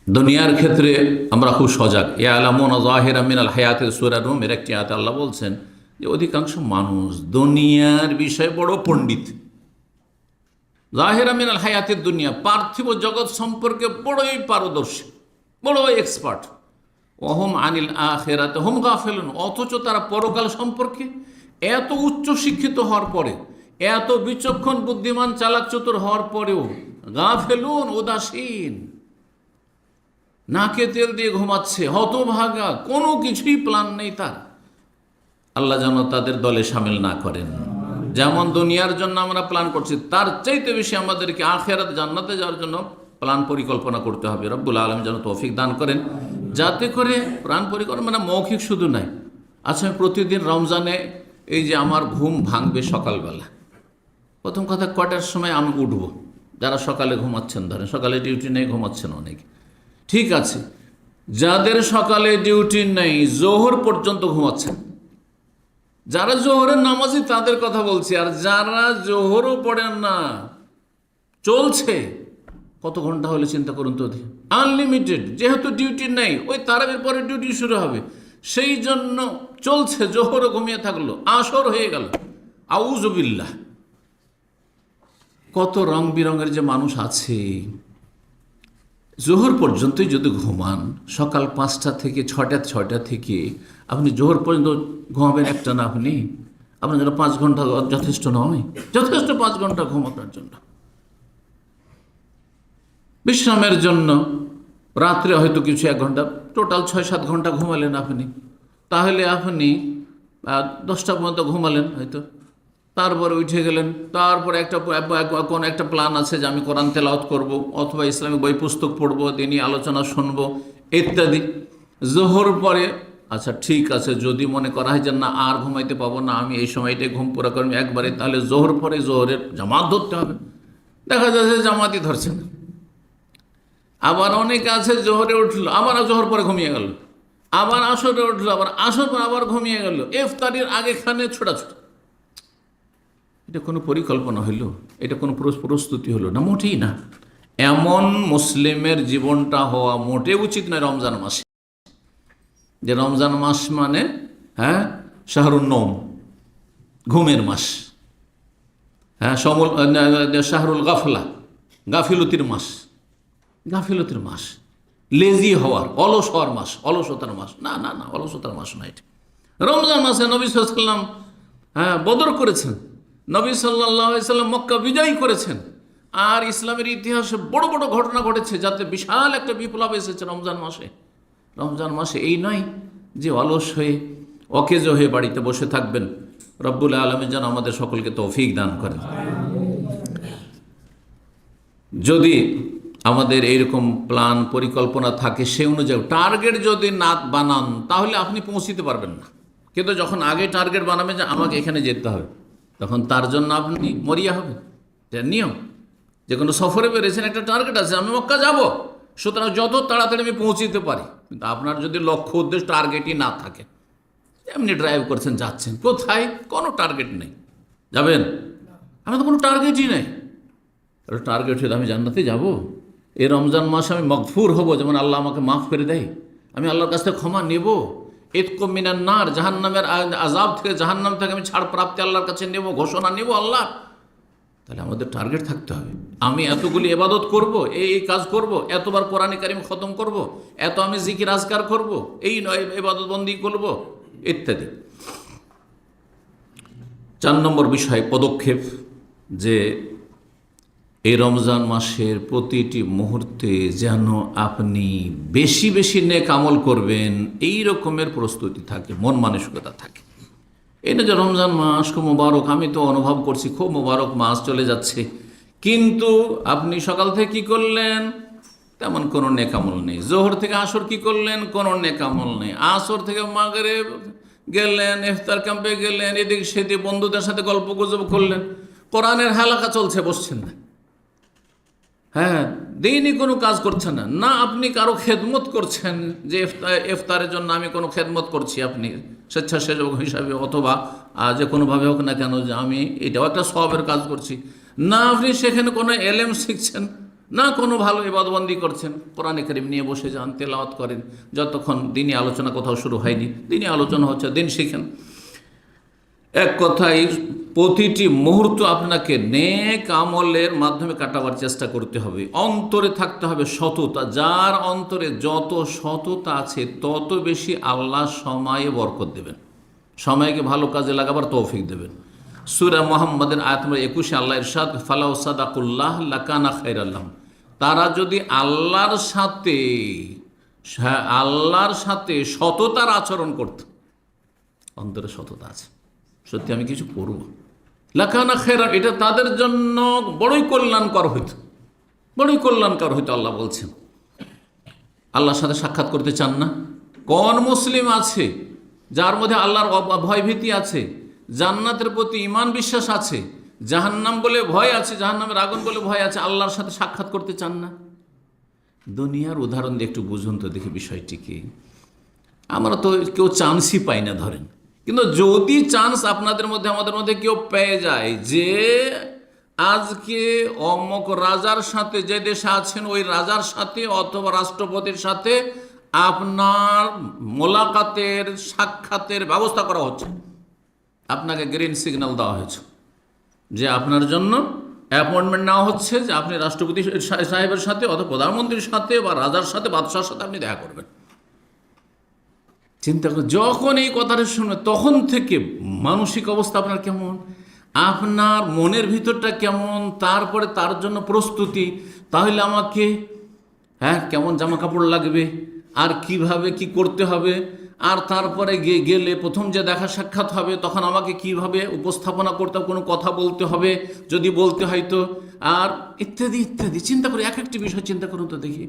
দুনিয়ার ক্ষেত্রে আমরা খুব সজাগ। ইয়ালামুনা যাহিরাম মিনাল হায়াতিস সূরা রুম এর একটি আয়াতে আল্লাহ বলছেন যে অধিকাংশ মানুষ দুনিয়ার বিষয়ে বড় পণ্ডিত। যাহিরাম মিনাল হায়াতিদ দুনিয়া, পার্থিব জগৎ সম্পর্কে বড়ই পারদর্শী, বড়ই এক্সপার্ট। ওহুম আনিল আখিরাতি হুম গাফিলুন, অথচ তারা পরকাল সম্পর্কে এত উচ্চ শিক্ষিত হওয়ার পরে, এত বিচক্ষণ বুদ্ধিমান চালাক চতুর হওয়ার পরেও গাফিলুন, উদাসীন, নাকে তেল দিয়ে ঘুমাচ্ছে, হতভাগা, কোনো কিছুই প্ল্যান নেই তার। আল্লাহ যেন তাদের দলে সামিল না করেন। যেমন দুনিয়ার জন্য আমরা প্ল্যান করছি, তার চাইতে বেশি আমাদেরকে আখিরাত জান্নাতে যাওয়ার জন্য প্ল্যান পরিকল্পনা করতে হবে। রব্বুল আলামিন যেন তৌফিক দান করেন, যাতে করে প্ল্যান পরিকল্পনা মানে মৌখিক শুধু নাই। আচ্ছা, প্রতিদিন রমজানে এই যে আমার ঘুম ভাঙবে সকালবেলা, প্রথম কথা কয়টার সময় আমি উঠব? যারা সকালে ঘুমাচ্ছেন, ধরেন সকালে ডিউটি নেই, ঘুমাচ্ছেন অনেকে, ঠিক আছে। যাদের সকালে ডিউটি নেই, জোহর পর্যন্ত ঘুমাচ্ছেন, যারা জোহরের নামাজি তাদের কথা বলছি, আর যারা জোহরও পড়েন না, চলছে, কত ঘন্টা হলে চিন্তা করুন তো, আনলিমিটেড। যেহেতু ডিউটি নেই, ওই তারাবির পরে ডিউটি শুরু হবে, সেই জন্য চলছে, জোহরও ঘুমিয়ে থাকলো, আসর হয়ে গেল, আউযুবিল্লাহ। কত রং বিরঙের যে মানুষ আছে। জোহর পর্যন্তই যদি ঘুমান, সকাল 5টা থেকে 6টা থেকে আপনি জোহর পর্যন্ত ঘুমাবেন একটা না, আপনার জন্য 5 ঘন্টা যথেষ্ট নয়? যথেষ্ট 5 ঘন্টা ঘুম আপনার জন্য। বিশ্রামের জন্য রাত্রে হয়তো কিছু 1 ঘন্টা, টোটাল 6-7 ঘন্টা ঘুমালেন আপনি, তাহলে আপনি 10টা পর্যন্ত ঘুমালেন হয়তো, তারপরে উঠে গেলেন, তারপরে কোনো একটা প্ল্যান আছে যে আমি কোরআন তেলাওয়াত করব, অথবা ইসলামিক বই পুস্তক পড়বো, দিনই আলোচনা শুনবো ইত্যাদি। জোহর পরে আচ্ছা ঠিক আছে, যদি মনে করা হয় যে না আর ঘুমাইতে পাবো না, আমি এই সময়টাই ঘুম পুরা করবো একবারে, তাহলে জোহর পরে জোহরের জামাত ধরতে হবে। দেখা যাচ্ছে জামাতই ধরছে না। আবার অনেকে আছে জোহরে উঠলো, আবার জোহর পরে ঘুমিয়ে গেল, আবার আসরে উঠলো, আবার আসর পর আবার ঘুমিয়ে গেল, ইফতারির আগেখানে ছোটাছুটি। এটা কোনো পরিকল্পনা হইল? এটা কোনো প্রস্তুতি হলো না? মোটেই না। এমন মুসলিমের জীবনটা হওয়া মোটে উচিত নয় রমজান মাসে। যে রমজান মাস মানে শাহরুন নওম, ঘুমের মাস, শাহরুল গাফলা, গাফিলতির মাস, গাফিলতির মাস, লেজি হওয়ার, অলস হওয়ার মাস, অলসতার মাস। না না না, অলসতার মাস না এটা। রমজান মাসে নবী সাল্লাল্লাহু আলাইহি ওয়াসাল্লাম বদর করেছেন, নবী সাল্লাল্লাহু আলাইহি ওয়াসাল্লাম মক্কা বিজয় করেছেন, আর ইসলামের ইতিহাসে বড় বড় ঘটনা ঘটেছে, যাতে বিশাল একটা বিপ্লব এসেছে রমজান মাসে। রমজান মাসে এই নয় যে অলস হয়ে অকেজ হয়ে বাড়িতে বসে থাকবেন। রব্বুল আলামিন যেন আমাদের সকলকে তৌফিক দান করেন। যদি আমাদের এইরকম প্ল্যান পরিকল্পনা থাকে, সে অনুযায়ী টার্গেট যদি না বানান তাহলে আপনি পৌঁছিতে পারবেন না। কিন্তু যখন আগে টার্গেট বানাবেন যে আমাকে এখানে যেতে হবে, তখন তার জন্য আপনি মরিয়া হবেন। এটা নিয়ম, যে কোনো সফরে বেরিয়েছেন, একটা টার্গেট আছে, আমি মক্কা যাব, সুতরাং যত তাড়াতাড়ি আমি পৌঁছিতে পারি। কিন্তু আপনার যদি লক্ষ্য উদ্দেশ্য টার্গেটই না থাকে, এমনি ড্রাইভ করছেন, যাচ্ছেন কোথায়, কোনো টার্গেট নেই, যাবেন, আমি তো কোনো টার্গেটই নেই। তাহলে টার্গেট হয়ে আমি জান্নাতে যাব, এই রমজান মাসে আমি মগফুর হব, যেমন আল্লাহ আমাকে মাফ করে দেয়, আমি আল্লাহর কাছ থেকে ক্ষমা নেব, ইতকু মিনান নার, জাহান্নামের আযাব থেকে, জাহান্নাম থেকে আমি ছাড় প্রাপ্তি আল্লাহর কাছে নেব, ঘোষণা নেব আল্লাহ। তাহলে আমাদের টার্গেট থাকতে হবে, আমি এতগুলি ইবাদত করব, এই কাজ করব, এতবার কোরআনে কারিম খতম করব, এত আমি জিকির আজকার করব, এই নয় ইবাদত বন্দি করব ইত্যাদি। 4 নম্বর বিষয় পদক্ষেপ, যে এই রমজান মাসের প্রতিটি মুহূর্তে যেন আপনি বেশি বেশি নেক আমল করবেন, এই রকমের প্রস্তুতি থাকে, মন মানসিকতা থাকে। এই না যে রমজান মাস খুব মোবারক, আমি তো অনুভব করছি খুব মোবারক মাস চলে যাচ্ছে, কিন্তু আপনি সকাল থেকে কি করলেন, তেমন কোনো নেক আমল নেই। জোহর থেকে আসর কি করলেন, কোনো নেক আমল নেই। আসর থেকে মাগরিব গেলেন, ইফতার ক্যাম্পে গেলেন, এদিক সেদিক বন্ধুদের সাথে গল্প গুজব করলেন, কোরআনের হালাকা চলছে, বসছেন না, হ্যাঁ, দিনই কোনো কাজ করছেন না, না আপনি কারো খেদমত করছেন, যে ইফতারের জন্য আমি কোনো খেদমত করছি, আপনি স্বেচ্ছাসেবক হিসাবে অথবা যে কোনোভাবে হোক না কেন, যে আমি এটাও একটা সওয়াবের কাজ করছি, না আপনি সেখানে কোনো এলেম শিখছেন, না কোনো ভালো ইবাদতবন্দি করছেন, কোরআনে কারিম নিয়ে বসে যান, তেলাওয়াত করেন, যতক্ষণ দিনই আলোচনা কোথাও শুরু হয়নি, দিনই আলোচনা হচ্ছে, দিন শিখেন। এক কথায় প্রতিটি মুহূর্ত আপনাকে নেক আমলের মাধ্যমে কাটাবার চেষ্টা করতে হবে। অন্তরে থাকতে হবে সততা, যার অন্তরে যত সততা আছে তত বেশি আল্লাহ সময়ে বরকত দেবেন, সময়কে ভালো কাজে লাগাবার তৌফিক দেবেন। সূরা মুহাম্মাদের আয়াত নম্বর 21 আল্লাহ ইরশাদ, ফালাউ সাদাকুল্লাহ লাকানা খায়রাল লাহুম, তারা যদি আল্লাহর সাথে সততার আচরণ করত, অন্তরে সততা আছে, সত্যি আমি কিছু করব, লাকানা খায়রা, এটা তাদের জন্য বড়ই কল্যাণকর হইত, বড়ই কল্যাণকর হইতো। আল্লাহ বলছেন, আল্লাহর সাথে সাক্ষাৎ করতে চান না? কোন মুসলিম আছে যার মধ্যে আল্লাহর ভয়ভীতি আছে, জান্নাতের প্রতি ঈমান বিশ্বাস আছে, জাহান্নাম বলে ভয় আছে, জাহান্নামের আগুন বলে ভয় আছে, আল্লাহর সাথে সাক্ষাৎ করতে চান না? দুনিয়ার উদাহরণ দিয়ে একটু বুঝুন তো দেখি বিষয়টিকে। আমরা তো কেউ চান্সই পাই না ধরেন, কিন্তু যদি চান্স আপনাদের মধ্যে আমাদের মধ্যে কেউ পেয়ে যায় যে আজকে অমক রাজার সাথে, যে দেশে আছেন ওই রাজার সাথে অথবা রাষ্ট্রপতির সাথে আপনার মোলাকাতের, সাক্ষাতের ব্যবস্থা করা হচ্ছে, আপনাকে গ্রিন সিগন্যাল দেওয়া হয়েছে যে আপনার জন্য অ্যাপয়েন্টমেন্ট নেওয়া হচ্ছে, যে আপনি রাষ্ট্রপতি সাহেবের সাথে অথবা প্রধানমন্ত্রীর সাথে বা রাজার সাথে, বাদশার সাথে আপনি দেখা করবেন। চিন্তা করুন, যখন এই কথাটা শুনবে তখন থেকে মানসিক অবস্থা আপনার কেমন, আপনার মনের ভিতরটা কেমন, তারপরে তার জন্য প্রস্তুতি, তাহলে আমাকে কেমন জামা কাপড় লাগবে, আর কিভাবে কি করতে হবে, আর তারপরে গেলে প্রথম যে দেখা সাক্ষাৎ হবে তখন আমাকে কিভাবে উপস্থাপনা করতে হবে, কোনো কথা বলতে হবে যদি বলতে হয় তো, আর ইত্যাদি ইত্যাদি। চিন্তা করি, এক একটি বিষয় চিন্তা করুন তো দেখি,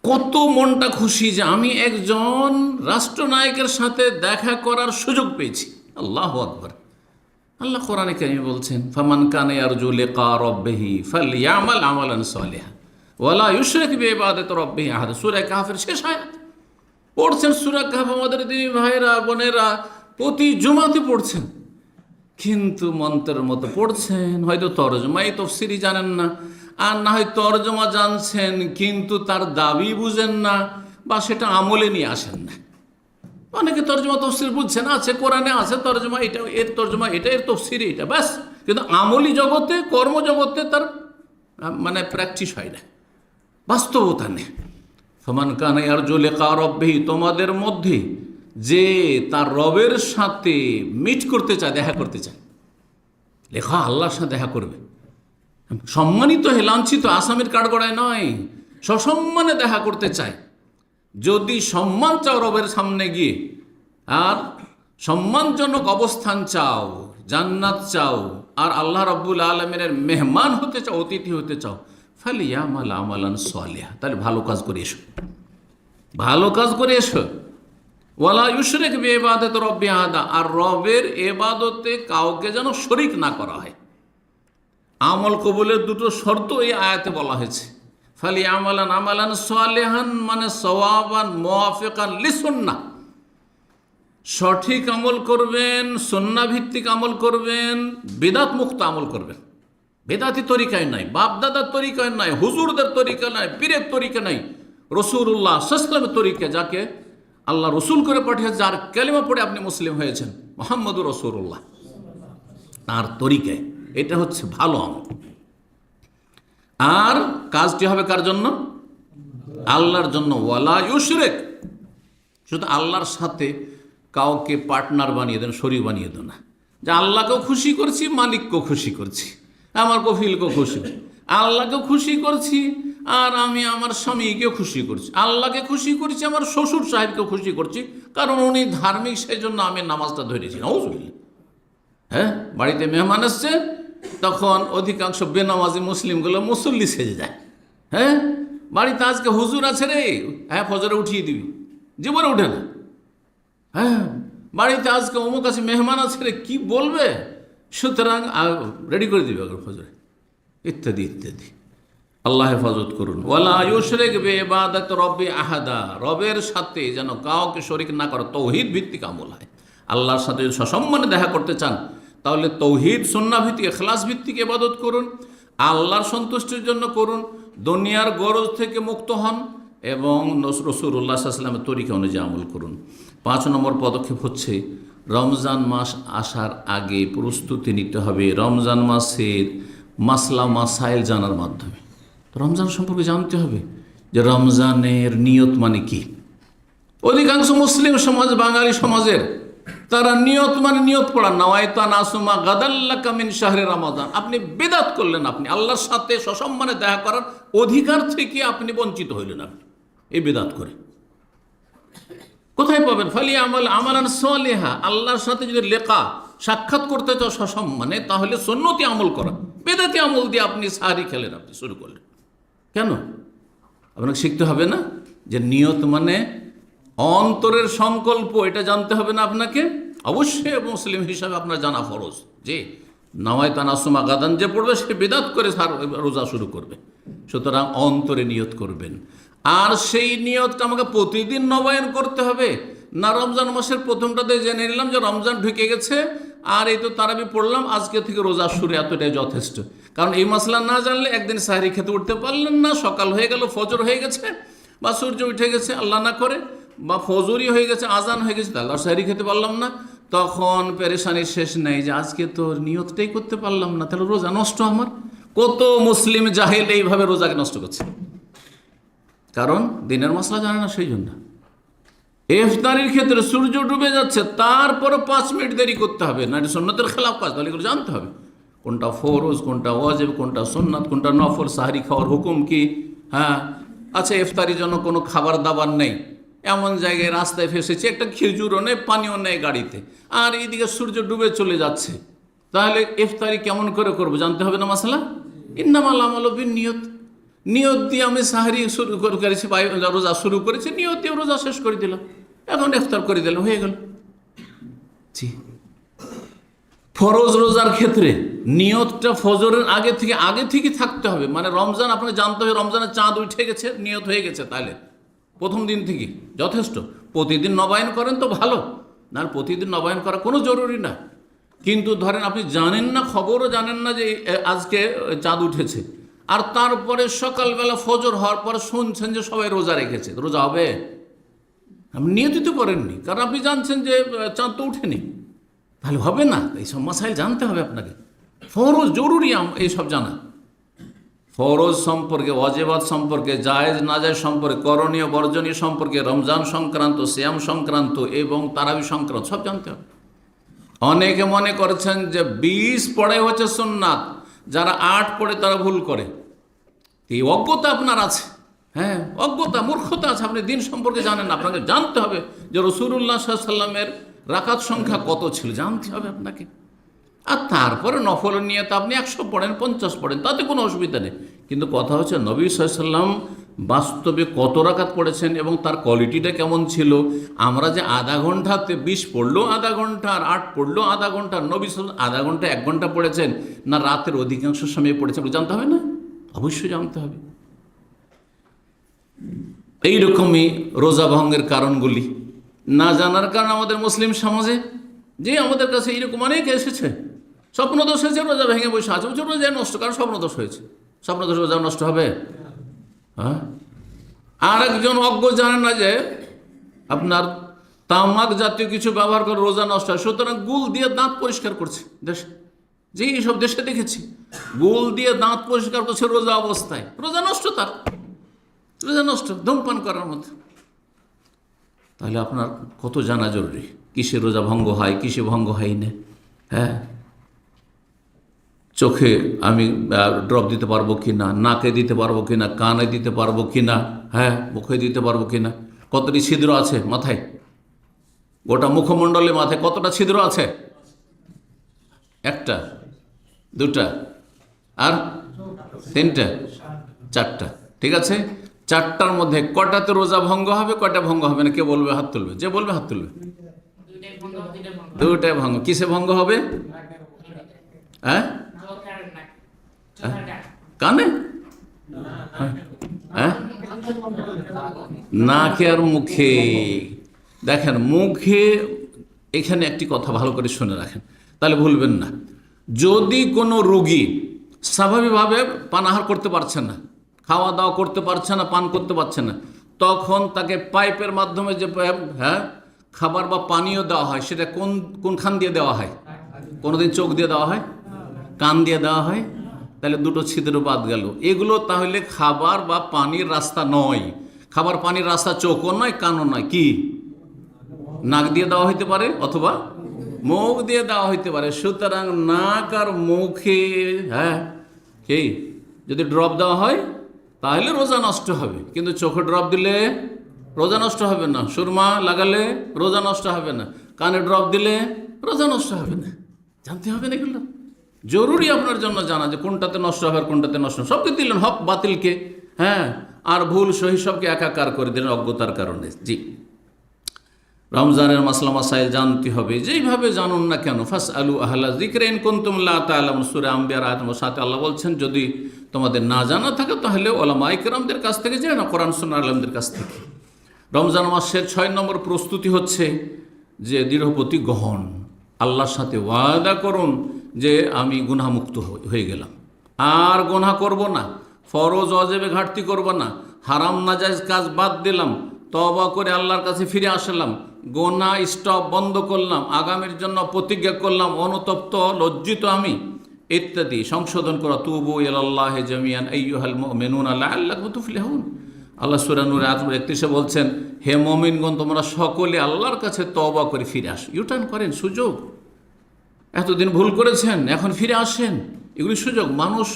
কত মনটা খুশি যে আমি একজন রাষ্ট্রনায়কের সাথে দেখা করার সুযোগ পেয়েছি। আল্লাহু আকবার। আল্লাহ কোরআনে কারিমে বলছেন, ফামান কানা ইয়ারজু লিকা রাব্বিহি ফালইয়ামাল আমালান সালিহান ওয়ালা ইউশরিক বিইবাদাতি রাব্বিহি আহাদা। সূরা কাহফের শেষ আয়াত পড়ছেন। সূরা কাহফ আমাদের দিনী ভাইরা বোনেরা প্রতি জুমাতে পড়ছেন, কিন্তু মন্ত্রের মতো পড়ছেন, হয়তো তরজমাই তাফসীরই জানেন না, আর না হয় তরজমা জানছেন কিন্তু তার দাবি বুঝেন না, বা সেটা আমলে নিয়ে আসেন না। অনেকে তরজমা তফসির বুঝছেন, আছে কোরআনে আছে তরজমা, এটা এর তরজমা, এটা এর তফসির এটা, ব্যাস, কিন্তু আমলি জগতে, কর্মজগতে তার মানে প্র্যাকটিস হয় না, বাস্তবতা নেই। ফামান কানা ইয়ারজু লিকা রাব্বিহি, তোমাদের মধ্যে যে তার রবের সাথে মিট করতে চায়, দেখা করতে চায়, লেখা আল্লাহর সাথে দেখা করবে, সম্মানিত হে, লাঞ্ছিত আসামির কাঠগড়ায় নয়, সসম্মানে দেখা করতে চায়। যদি সম্মান চাও রবের সামনে গিয়ে, আর সম্মানজনক অবস্থান চাও, জান্নাত চাও, আর আল্লাহ রাব্বুল আলামিনের মেহমান হতে চাও, অতিথি হতে চাও, ফালিয়ামাল আমালান সালিহা, তাহলে ভালো কাজ করে এসো, ভালো কাজ করে এসো। ওয়ালা ইউশরিক বিইবাদাতি রাব্বি আহাদা, আর রবের ইবাদতে কাউকে যেন শরীক না করা হয়। আমল কবুলের দুটো শর্ত এই আয়াতে বলা হয়েছে। ফালিয়ামালান আমালান সালিহান মানে সওয়াবান মুওয়াফিকান লিসুন্নাহ, সঠিক আমল করবেন, সুন্নাহ ভিত্তিক আমল করবেন, বিদআত মুক্ত আমল করবেন। বেদাতি তরিকায় নাই, বাপদাদার তরিকায় নাই, হুজুরদের তরিকা নাই, পীরের তরিকা নাই, রাসূলুল্লাহ সাল্লাল্লাহু আলাইহি ওয়াসাল্লামের তরিকা, যাকে আল্লাহ রসুল করে পাঠিয়েছে, যার কালিমা পড়ে আপনি মুসলিম হয়েছেন, মুহাম্মদুর রাসূলুল্লাহ, তার তরিকায়। এটা হচ্ছে ভালো আমল। আর কাজটি হবে কার জন্য? আল্লাহর জন্য। ওয়ালা ইউশরিক, শুধু আল্লাহর সাথে কাউকে পার্টনার বানিয়ে দেন, শরীক বানিয়ে দেন না, যে আল্লাহকেও খুশি করছি, মালিককেও খুশি করছি, আমার কফিলকেও খুশি, আল্লাহকেও খুশি করছি, আর আমি আমার স্বামীকেও খুশি করছি, আল্লাহকে খুশি করছি, আমার শ্বশুর সাহেবকেও খুশি করছি, কারণ উনি ধার্মিক, সেই জন্য আমি নামাজটা ধরেছি। নাউজুবিল্লাহ। হ্যাঁ, বাড়িতে মেহমান আসছে, তখন অধিকাংশ বেনামাজি মুসলিমগুলো মুসল্লি সেজে যায়। হ্যাঁ, বাড়িতে আজকে হুজুর আছে রে, হ্যাঁ ফজরে উঠিয়ে দিবি, জীবনে উঠে না। হ্যাঁ, বাড়িতে আজকে অমুক আছে, মেহমান আছে রে, কি বলবে, সুতরাং রেডি করে দিবে ফজরে, ইত্যাদি ইত্যাদি। আল্লাহ হেফাজত করুন। ওয়ালা ইউশরিক বিইবাদাতি রাব্বি আহাদা, রবের সাথে যেন কাউকে শরীক না করে, তৌহিদ ভিত্তিক আমল হয়। আল্লাহর সাথে যদি সসম্মানে দেখা করতে চান, তাহলে তৌহিদ সুন্নাহ ভিত্তিক ইখলাস ভিত্তিক ইবাদত করুন, আল্লাহর সন্তুষ্টির জন্য করুন, দুনিয়ার গরজ থেকে মুক্ত হন, এবং রাসূলুল্লাহ সাল্লাল্লাহু আলাইহি ওয়াসাল্লামের তরিকা অনুযায়ী আমল করুন। 5 নম্বর পদক্ষেপ হচ্ছে রমজান মাস আসার আগে প্রস্তুতি নিতে হবে রমজান মাসের মাসলা মাসাইল জানার মাধ্যমে। রমজান সম্পর্কে জানতে হবে যে রমজানের নিয়ত মানে কি। অধিকাংশ মুসলিম সমাজ, বাঙালি সমাজের, তারা নিয়ত মানে নিয়ত পড়া, নাওয়াইতু আন আসুমা গাদাল্লাকা মিন শাহরি রমাদান। আপনি বিদআত করলেন, আপনি আল্লাহর সাথে সসম্মানে দেখা করার অধিকার থেকে আপনি বঞ্চিত হইলেন, আপনি এই বিদআত করে। কোথায় পাবেন? ফালিয়ামাল আমালান সালিহা, আল্লাহর সাথে যদি লেখা সাক্ষাৎ করতে চাও সসম্মানে, তাহলে সুন্নতি আমল করা। বিদআতি আমল দিয়ে আপনি সাহরি খেলেন, আপনি শুরু করলেন কেন? আপনাকে শিখতে হবে না যে নিয়ত মানে অন্তরের সংকল্প, এটা জানতে হবে না আপনাকে? অবশ্যই মুসলিম হিসাবে আপনার জানা ফরজ যে নাওয়াইতু আন আসুমা গাদান যে পড়বে সে বিদআত করে রোজা শুরু করবে। সুতরাং অন্তরে নিয়ত করবেন, আর সেই নিয়তটা আমাকে প্রতিদিন নবায়ন করতে হবে না। রমজান মাসের প্রথমটাতে জেনে নিলাম যে রমজান ঢুকে গেছে, আর এই তো তারাবি পড়লাম, আজকে থেকে রোজা শুরু, এতটাই যথেষ্ট। কারণ এই মশলা না জানলে একদিন সাহরি খেতে উঠতে পারলেন না, সকাল হয়ে গেল, ফজর হয়ে গেছে, বা সূর্য উঠে গেছে আল্লাহ না করে, বা ফজরই হয়ে গেছে, আজান হয়ে গেছে, তাহলে সাহরি খেতে পারলাম না, তখন পেরেশানির শেষ নেই যে আজকে তো নিয়তটাই করতে পারলাম না, তাহলে রোজা নষ্ট আমার। কত মুসলিম জাহেল এইভাবে রোজাকে নষ্ট করছে, কারণ দিনের মশলা জানে না। সেই জন্য ইফতারির ক্ষেত্রে সূর্য ডুবে যাচ্ছে, তারপরে 5 মিনিট দেরি করতে হবে না, এটা সুন্নতের খেলাফ কাজ। তাহলে এগুলো জানতে হবে কোনটা ফরজ, কোনটা ওয়াজিব, কোনটা সুন্নাত, কোনটা নফল, সাহরি খাওয়ার হুকুম কি। হ্যাঁ, আচ্ছা, ইফতারির জন্য কোনো খাবার দাবার নেই, এমন জায়গায় রাস্তায় ফেসেছি, একটা খেজুরও নেই, পানিও নেই গাড়িতে, আর এইদিকে সূর্য ডুবে চলে যাচ্ছে, তাহলে ইফতারি কেমন করে করবো জানতে হবে না মাসলা। ইন্নামাল আমালু বিন্নিয়ত, নিয়ত দিয়ে আমি সাহরি শুরু করেছি, রোজা শুরু করেছি, নিয়ত দিয়ে রোজা শেষ করে দিলাম, এখন ইফতার করে দিলাম, হয়ে গেল। জি, ফরজ রোজার ক্ষেত্রে নিয়তটা ফজরের আগে থেকে থাকতে হবে। মানে রমজান আপনাকে জানতে হবে রমজানের চাঁদ উঠে গেছে, নিয়ত হয়ে গেছে, তাহলে প্রথম দিন থেকে যথেষ্ট। প্রতিদিন নবায়ন করেন তো ভালো, না প্রতিদিন নবায়ন করা কোনো জরুরি না। কিন্তু ধরেন আপনি জানেন না, খবরও জানেন না যে আজকে চাঁদ উঠেছে, আর তারপরে সকালবেলা ফজর হওয়ার পর শুনছেন যে সবাই রোজা রেখেছে, রোজা হবে? আপনি নিয়ত করেননি, কারণ আপনি জানছেন যে চাঁদ তো উঠেনি, তাহলে হবে না। এইসব মাসাইল জানতে হবে আপনাকে, ফরজ জরুরি এইসব জানা। ফরজ সম্পর্কে, ওয়াজিবাত সম্পর্কে, জায়েজ নাজায়েজ সম্পর্কে, করণীয় বর্জনীয় সম্পর্কে, রমজান সংক্রান্ত, সিয়াম সংক্রান্ত এবং তারাবি সংক্রান্ত সব জানতে হবে। অনেকে মনে করছেন যে 20 পড়ে হচ্ছে সুন্নাত, যারা 8 পড়ে তারা ভুল করে। এই অজ্ঞতা আপনার আছে, হ্যাঁ অজ্ঞতা, মূর্খতা আছে, আপনি দিন সম্পর্কে জানেন না। আপনাকে জানতে হবে যে রাসূলুল্লাহ সাল্লাল্লাহু আলাইহি ওয়াসাল্লামের রাকাত সংখ্যা কত ছিল, জানতে হবে আপনাকে। আর তারপরে নফল নিয়ে তো আপনি 100 পড়েন, 50 পড়েন, তাতে কোনো অসুবিধা নেই, কিন্তু কথা হচ্ছে নবী সাল্লাল্লাহু আলাইহি ওয়াসাল্লাম বাস্তবে কত রাকাত পড়েছেন এবং তার কোয়ালিটিটা কেমন ছিল। আমরা যে আধা ঘন্টাতে 20 পড়লো আধা ঘন্টা আর 8 পড়লো আধা ঘন্টা, নবী সাল্লাল্লাহু আধা ঘন্টা 1 ঘন্টা পড়েছেন না রাতের অধিকাংশ সময় পড়েছেন, জানতে হবে না? অবশ্যই জানতে হবে। এইরকমই রোজা ভঙ্গের কারণগুলি না জানার কারণ আমাদের মুসলিম সমাজে যে আমাদের কাছে এইরকম অনেক এসেছে, স্বপ্নদোষ হয়েছে, রোজা ভেঙে বসে আছে, রোজা নষ্ট, কারণ স্বপ্নদোষ হয়েছে। স্বপ্নদোষ রোজা নষ্ট হবে? হ্যাঁ। আর একজন অজ্ঞ জানে না যে আপনার তামাক জাতীয় কিছু ব্যবহার করে রোজা নষ্ট হয়, সুতরাং গুল দিয়ে দাঁত পরিষ্কার করছে দেশে, যে এইসব দেশে দেখেছি, গুল দিয়ে দাঁত পরিষ্কার করছে রোজা অবস্থায়, রোজা নষ্ট, তার রোজা নষ্ট ধূমপান করার মতো। তাহলে আপনার কত জানা জরুরি, কিসে রোজা ভঙ্গ হয়, কিসে ভঙ্গ হয় না। হ্যাঁ, চোখে আমি ড্রপ দিতে পারবো কি না, নাকে দিতে পারবো কি না, কানে দিতে পারবো কি না, হ্যাঁ মুখে দিতে পারবো কি না, কতটি ছিদ্র আছে মাথায়, গোটা মুখমণ্ডলে মাথায় কতটা ছিদ্র আছে? 1টা 2টা আর 3টা 4টা, ঠিক আছে। 4টার মধ্যে কটাতে রোজা ভঙ্গ হবে, কয়টা ভঙ্গ হবে না? কে বলবে? হাত তুলবে। যে বলবে হাত তুলবে। 2টাই ভঙ্গ। কিসে ভঙ্গ হবে? হ্যাঁ, কানে, হ্যাঁ, নাকে আর মুখে। দেখেন মুখে, এখানে একটি কথা ভালো করে শুনে রাখেন, তাহলে ভুলবেন না। যদি কোনো রোগী স্বাভাবিকভাবে পানাহার করতে পারছে না, খাওয়া দাওয়া করতে পারছে না, পান করতে পারছে না, তখন তাকে পাইপের মাধ্যমে যে খাবার বা পানীয় দেওয়া হয়, সেটা কোনখান দিয়ে দেওয়া হয়? কোনোদিন চোখ দিয়ে দেওয়া হয়? কান দিয়ে দেওয়া হয়? তাহলে 2টো ছিদ্র বাদ গেল। এগুলো তাহলে খাবার বা পানির রাস্তা নয়। খাবার পানির রাস্তা চোখও নয়, কানও নয়। কি? নাক দিয়ে দেওয়া হইতে পারে অথবা মুখ দিয়ে দেওয়া হইতে পারে। সুতরাং নাক আর মুখে, হ্যাঁ, কি যদি ড্রপ দেওয়া হয় তাহলে রোজা নষ্ট হবে, কিন্তু চোখে ড্রপ দিলে রোজা নষ্ট হবে না, সুরমা লাগালে রোজা নষ্ট হবে না, কানে ড্রপ দিলে রোজা নষ্ট হবে না। জানতে হবে না এগুলো, জরুরি আপনার জন্য জানা যে কোনটাতে নষ্ট হবে আর কোনটাতে নষ্ট হবে। সবকে দিলেন হক বাতিলকে, হ্যাঁ, আর ভুল সহি সবকে একাকার করে দিলেন অজ্ঞতার কারণে। জি, রমজানের মাসলা মাসাইল জানতে হবে, যেইভাবে জানুন না কেন। ফাস আলু আহলা যিকরি ইন কুনতুম লা তা'লামুন, সূরা আম্বিয়ার আয়াত নম্বর 7 আল্লাহ বলছেন, যদি তোমাদের না জানা থাকে তাহলে ওলামায়ে কেরামদের কাছ থেকে জেনে নাও, কোরআন সুন্নাহ আলেমদের কাছ থেকে। রমজান মাসের 6 নম্বর প্রস্তুতি হচ্ছে যে দৃঢ়পতি গ্রহণ। আল্লাহর সাথে ওয়াদা করুন যে আমি গুনাহমুক্ত হয়ে গেলাম, আর গুনাহ করব না, ফরজ ওয়াজিবে ঘাটতি করব না, হারাম নাজায়েজ কাজ বাদ দিলাম, তওবা করে আল্লাহর কাছে ফিরে আসলাম, গুনাহ স্টপ বন্ধ করলাম, আগামীর জন্য প্রতিজ্ঞা করলাম, অনুতপ্ত লজ্জিত আমি, ইত্যাদি সংশোধন করা। তুবু ইলাল্লাহি জামিআন আইয়ুহাল মুমিনুনা লাআল্লাকুম তুফলিহুন। আল্লাহ সূরা নূর আয়াত 31 বলছেন, হে মুমিনগণ তোমরা সকলে আল্লাহর কাছে তওবা করে ফিরে আসো। ইউটার্ন করেন, সুযোগ। এতদিন ভুল করেছেন, এখন ফিরে আসেন, এগুলি সুযোগ। মানুষ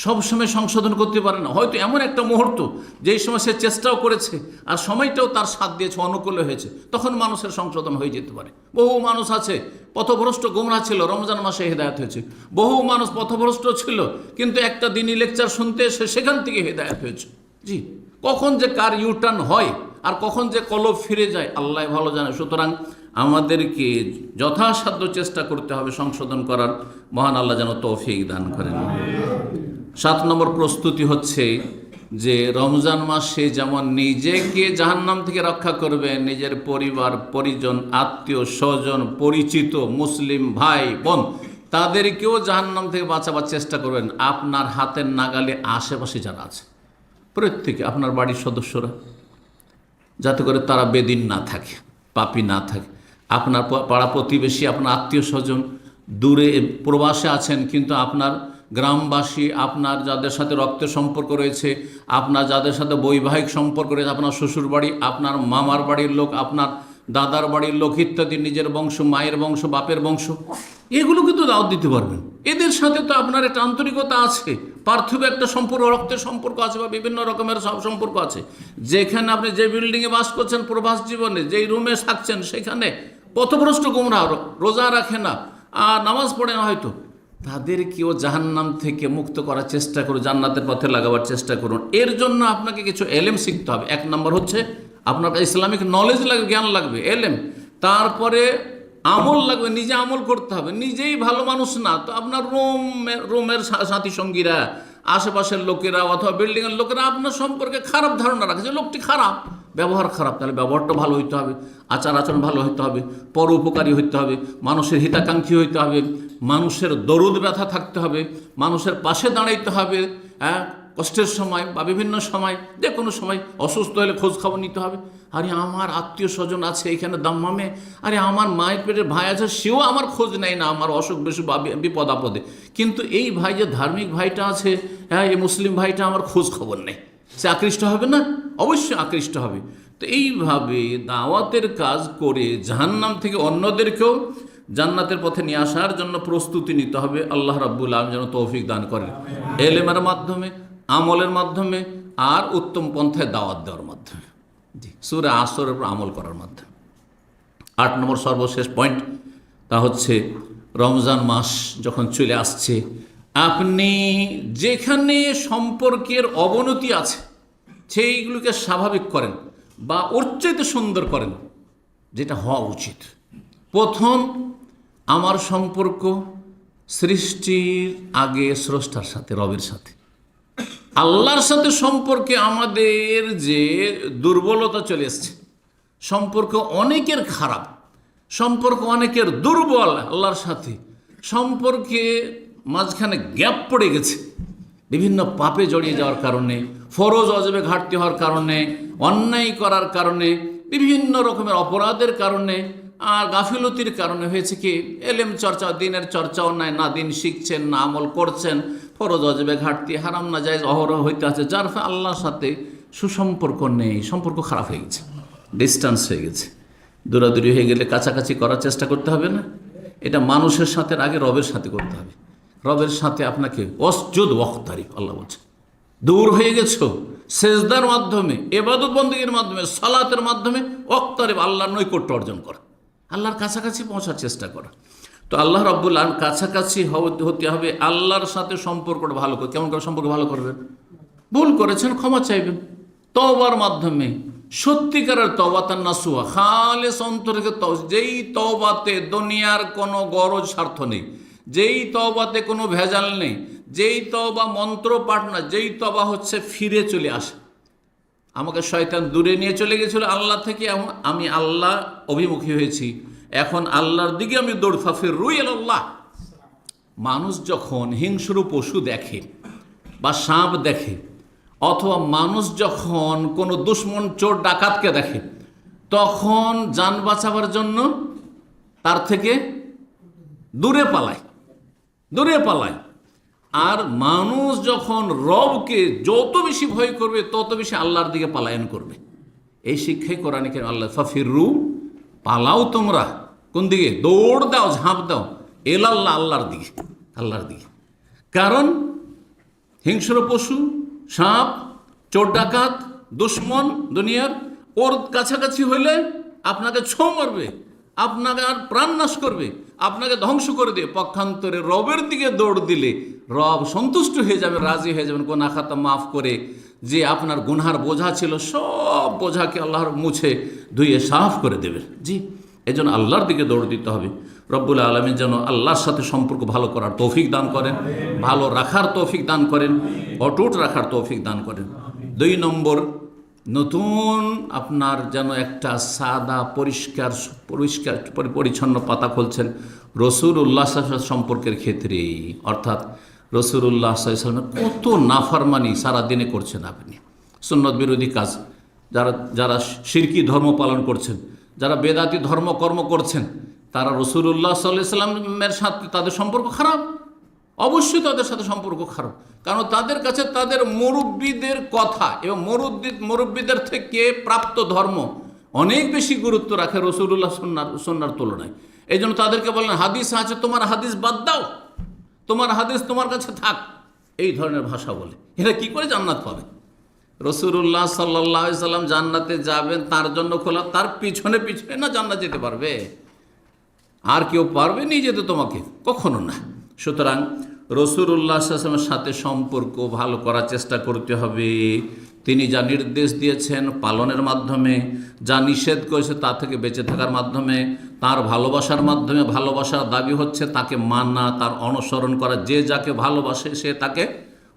সবসময় সংশোধন করতে পারে না, হয়তো এমন একটা মুহূর্ত যেই সময় সে চেষ্টাও করেছে আর সময়টাও তার সাথ দিয়েছে, অনুকূল হয়েছে, তখন মানুষের সংশোধন হয়ে যেতে পারে। বহু মানুষ আছে পথভ্রষ্ট, গোমরাহ ছিল, রমজান মাসে হেদায়েত হয়েছে। বহু মানুষ পথভ্রষ্ট ছিল, কিন্তু একটা দিনই লেকচার শুনতে এসে সেখান থেকে হেদায়েত হয়েছে। জি, কখন যে কার ইউটার্ন হয় আর কখন যে কলব ফিরে যায় আল্লাহ ভালো জানে। সুতরাং আমাদেরকে যথাসাধ্য চেষ্টা করতে হবে সংশোধন করার। মহান আল্লাহ যেন তৌফিক দান করেন। 7 নম্বর প্রস্তুতি হচ্ছে যে রমজান মাসে যেমন নিজেকে জাহান্নাম থেকে রক্ষা করবে, নিজের পরিবার পরিজন আত্মীয় স্বজন পরিচিত মুসলিম ভাই বোন তাদেরকেও জাহান্নাম থেকে বাঁচাবার চেষ্টা করবেন। আপনার হাতের নাগালে আশেপাশে যারা আছে প্রত্যেকে, আপনার বাড়ির সদস্যরা, যাতে করে তারা বেদিন না থাকে, পাপী না থাকে। আপনার পাড়া প্রতিবেশী, আপনার আত্মীয় স্বজন, দূরে প্রবাসে আছেন কিন্তু আপনার গ্রামবাসী, আপনার যাদের সাথে রক্তের সম্পর্ক রয়েছে, আপনার যাদের সাথে বৈবাহিক সম্পর্ক রয়েছে, আপনার শ্বশুর বাড়ি, আপনার মামার বাড়ির লোক, আপনার দাদার বাড়ির লোক ইত্যাদি, নিজের বংশ, মায়ের বংশ, বাপের বংশ, এগুলো কিন্তু দাওয়াত দিতে পারবেন। এদের সাথে তো আপনার একটা আন্তরিকতা আছে, পার্থিব একটা সম্পর্ক, রক্তের সম্পর্ক আছে বা বিভিন্ন রকমের সব সম্পর্ক আছে। যেখানে আপনি যে বিল্ডিংয়ে বাস করছেন প্রবাস জীবনে, যেই রুমে থাকছেন, সেখানে পথভ্রষ্ট গোমরাহ, রোজা রাখে না আর নামাজ পড়ে না, হয়তো তাদেরকেও জাহান্নাম থেকে মুক্ত করার চেষ্টা করুন, জান্নাতের পথে লাগাবার চেষ্টা করুন। এর জন্য আপনাকে কিছু এলেম শিখতে হবে। এক নম্বর হচ্ছে আপনার ইসলামিক নলেজ লাগবে, জ্ঞান লাগবে, এলেম। তারপরে আমল লাগবে, নিজে আমল করতে হবে। নিজেই ভালো মানুষ না তো আপনার রুমের সাথী সঙ্গীরা, আশেপাশের লোকেরা অথবা বিল্ডিংয়ের লোকেরা আপনার সম্পর্কে খারাপ ধারণা রাখে যে লোকটি খারাপ, ব্যবহার খারাপ। তাহলে ব্যবহারটা ভালো হইতে হবে, আচার আচরণ ভালো হইতে হবে, পরোপকারী হইতে হবে, মানুষের হিতাকাঙ্ক্ষী হইতে হবে, মানুষের দরদ ব্যথা থাকতে হবে, মানুষের পাশে দাঁড়াইতে হবে। হ্যাঁ, কষ্টের সময় বা বিভিন্ন সময়, যে কোনো সময় অসুস্থ হলে খোঁজ খবর নিতে হবে। আরে আমার আত্মীয় স্বজন আছে এখানে দাম্মামে, আরে আমার মায়ের পেটের ভাই আছে, সেও আমার খোঁজ নেয় না আমার অসুখ বিসুখ বা বিপদ আপদে। কিন্তু এই ভাই যে ধার্মিক ভাইটা আছে, হ্যাঁ, এই মুসলিম ভাইটা আমার খোঁজ খবর নেই, সে আকৃষ্ট হবে না? অবশ্যই আকৃষ্ট হবে। তো এইভাবে দাওয়াতের কাজ করে জাহান্নাম থেকে অন্যদেরকেও জান্নাতের পথে নিয়ে আসার জন্য প্রস্তুতি নিতে হবে। আল্লাহ রাব্বুল আলামিন যেন তৌফিক দান করেন, এলেমের মাধ্যমে, আমলের মাধ্যমে, আর উত্তম পন্থায় দাওয়াত দেওয়ার মাধ্যমে। জি, সূরা আসরের উপর আমল করার মাধ্যমে। 8 নম্বর সর্বশেষ পয়েন্ট, তা হচ্ছে রমজান মাস যখন চলে আসছে, আপনি যেখানে সম্পর্কের অবনতি আছে সেইগুলোকে স্বাভাবিক করেন বা ওর চাইতে সুন্দর করেন, যেটা হওয়া উচিত। প্রথম, আমার সম্পর্ক সৃষ্টির আগে স্রষ্টার সাথে, রবের সাথে, আল্লাহর সাথে সম্পর্কে আমাদের যে দুর্বলতা চলে এসছে, সম্পর্ক অনেকের খারাপ, সম্পর্ক অনেকের দুর্বল আল্লাহর সাথে, সম্পর্কে মাঝখানে গ্যাপ পড়ে গেছে বিভিন্ন পাপে জড়িয়ে যাওয়ার কারণে, ফরজ অজবে ঘাটতি হওয়ার কারণে, অন্যায় করার কারণে, বিভিন্ন রকমের অপরাধের কারণে, আর গাফিলতির কারণে হয়েছে কি, এলেম চর্চা, দিনের চর্চাও নাই, না দিন শিখছেন, না আমল করছেন, ফরজ অজবে ঘাটতি, হারাম না জায়েজ অহরহ হইতে আছে, যার ফলে আল্লাহর সাথে সুসম্পর্ক নেই, সম্পর্ক খারাপ হয়ে গেছে, ডিস্টেন্স হয়ে গেছে। দূরাদূরি হয়ে গেলে কাছাকাছি করার চেষ্টা করতে হবে না? এটা মানুষের সাথে আগে রবের সাথে করতে হবে। রবের সাথে আপনাকে ওয়াসজুদ ওয়াক্তারিব, আল্লাহ বলছে, দূর হয়ে গেছো সেজদার মাধ্যমে, ইবাদত বন্দেগীর মাধ্যমে, সালাতের মাধ্যমে ওয়াক্তারিব, আল্লাহর নৈকট্য অর্জন করা, আল্লাহর কাছাকাছি পৌঁছার চেষ্টা করা। তো আল্লাহ রাব্বুল আলামিন কাছাকাছি হতে হবে, আল্লাহর সাথে সম্পর্কটা ভালো করে। কেমন করে সম্পর্ক ভালো করবেন? ভুল করেছেন, ক্ষমা চাইবেন তওবার মাধ্যমে, সত্যিকারের তওবা, নাসুহা, খালেস অন্তরে, যেই তওবাতে দুনিয়ার কোনো গরজ স্বার্থ নেই, যেই তওবাতে কোনো ভেজাল নেই, যেই তওবা মন্ত্র পাঠ না, যেই তওবা হচ্ছে ফিরে চলে আসে। আমাকে শয়তান দূরে নিয়ে চলে গেছিল আল্লাহ থেকে, আমি আল্লাহ অভিমুখী হয়েছি, এখন আল্লাহর দিকে আমি দৌড়ফা, ফিররু ইলাল্লাহ। মানুষ যখন হিংস্র পশু দেখে বা সাপ দেখে, অথবা মানুষ যখন কোনো দুশ্মন চোর ডাকাতকে দেখে, তখন জান বাঁচাবার জন্য তার থেকে দূরে পালায়, দূরে পালায়। আর মানুষ যখন রবকে যত বেশি ভয় করবে, তত বেশি আল্লাহর দিকে পালায়ন করবে। এই শিক্ষাই কোরআনে কারীম, আল্লাহ ফাফিরু, পালাও তোমরা, কোন দিকে? দৌড় দাও, ঝাঁপ দাও, এলাল্লাহ, আল্লাহর দিকে, আল্লাহর দিকে। কারণ হিংস্র পশু, সাপ, চোর ডাকাত, দুশ্মন দুনিয়ার, ওর কাছাকাছি হইলে আপনাকে ছোঁ মারবে, আপনাকে আর প্রাণ নাশ করবে, আপনাকে ধ্বংস করে দিয়ে। পক্ষান্তরে রবের দিকে দৌড় দিলে রব সন্তুষ্ট হয়ে যাবে, রাজি হয়ে যাবেন, গুনাহ খাতা মাফ করে, যে আপনার গুনহার বোঝা ছিল সব বোঝাকে আল্লাহর মুছে ধুয়ে সাফ করে দেবেন। জি, এই জন্য আল্লাহর দিকে দৌড় দিতে হবে। রব্বুল আলামিন যেন আল্লাহর সাথে সম্পর্ক ভালো করার তৌফিক দান করেন, ভালো রাখার তৌফিক দান করেন, অটুট রাখার তৌফিক দান করেন। 2 নম্বর, নতুন আপনার যেন একটা সাদা পরিষ্কার পরিচ্ছন্ন পাতা খুলছেন রাসূলুল্লাহ সাল্লাল্লাহু আলাইহি ওয়াসাল্লাম সম্পর্কের ক্ষেত্রে। অর্থাৎ রাসূলুল্লাহ সাল্লাল্লাহু আলাইহি ওয়াসাল্লামের কত নাফরমানি সারাদিনে করছেন আপনি, সুন্নত বিরোধী কাজ, যারা শিরকি ধর্ম পালন করছেন, যারা বেদাতি ধর্মকর্ম করছেন, তারা রাসূলুল্লাহ সাল্লাল্লাহু আলাইহি ওয়াসাল্লামের সাথে তাদের সম্পর্ক খারাপ। অবশ্যই তাদের সাথে সম্পর্ক খারাপ, কারণ তাদের কাছে তাদের মুরব্বীদের কথা এবং মুরব্বীদের থেকে প্রাপ্ত ধর্ম অনেক বেশি গুরুত্ব রাখে রাসূলুল্লাহ সুন্নাহর তুলনায়। এই জন্য তাদেরকে বলেন, হাদিস আছে, তোমার হাদিস বাদ দাও, তোমার হাদিস তোমার কাছে থাক, এই ধরনের ভাষা বলে। এরা কি করে জান্নাত পাবে? রাসূলুল্লাহ সাল্লাল্লাহু আলাইহি সাল্লাম জান্নাতে যাবেন, তার জন্য খোলা, তার পিছনে পিছনে না জান্নাত যেতে পারবে? আর কেউ পারবে নিয়ে যেতে তোমাকে? কখনো না। সুতরাং রাসূলুল্লাহ সাল্লাল্লাহু আলাইহি ওয়াসাল্লামের সাথে সম্পর্ক ভালো করার চেষ্টা করতে হবে। তিনি যা নির্দেশ দিয়েছেন পালনের মাধ্যমে, যা নিষেধ করেছে তা থেকে বেঁচে থাকার মাধ্যমে, তার ভালোবাসার মাধ্যমে। ভালোবাসার দাবি হচ্ছে তাকে মানা, তার অনুসরণ করা। যে যাকে ভালোবাসে সে তাকে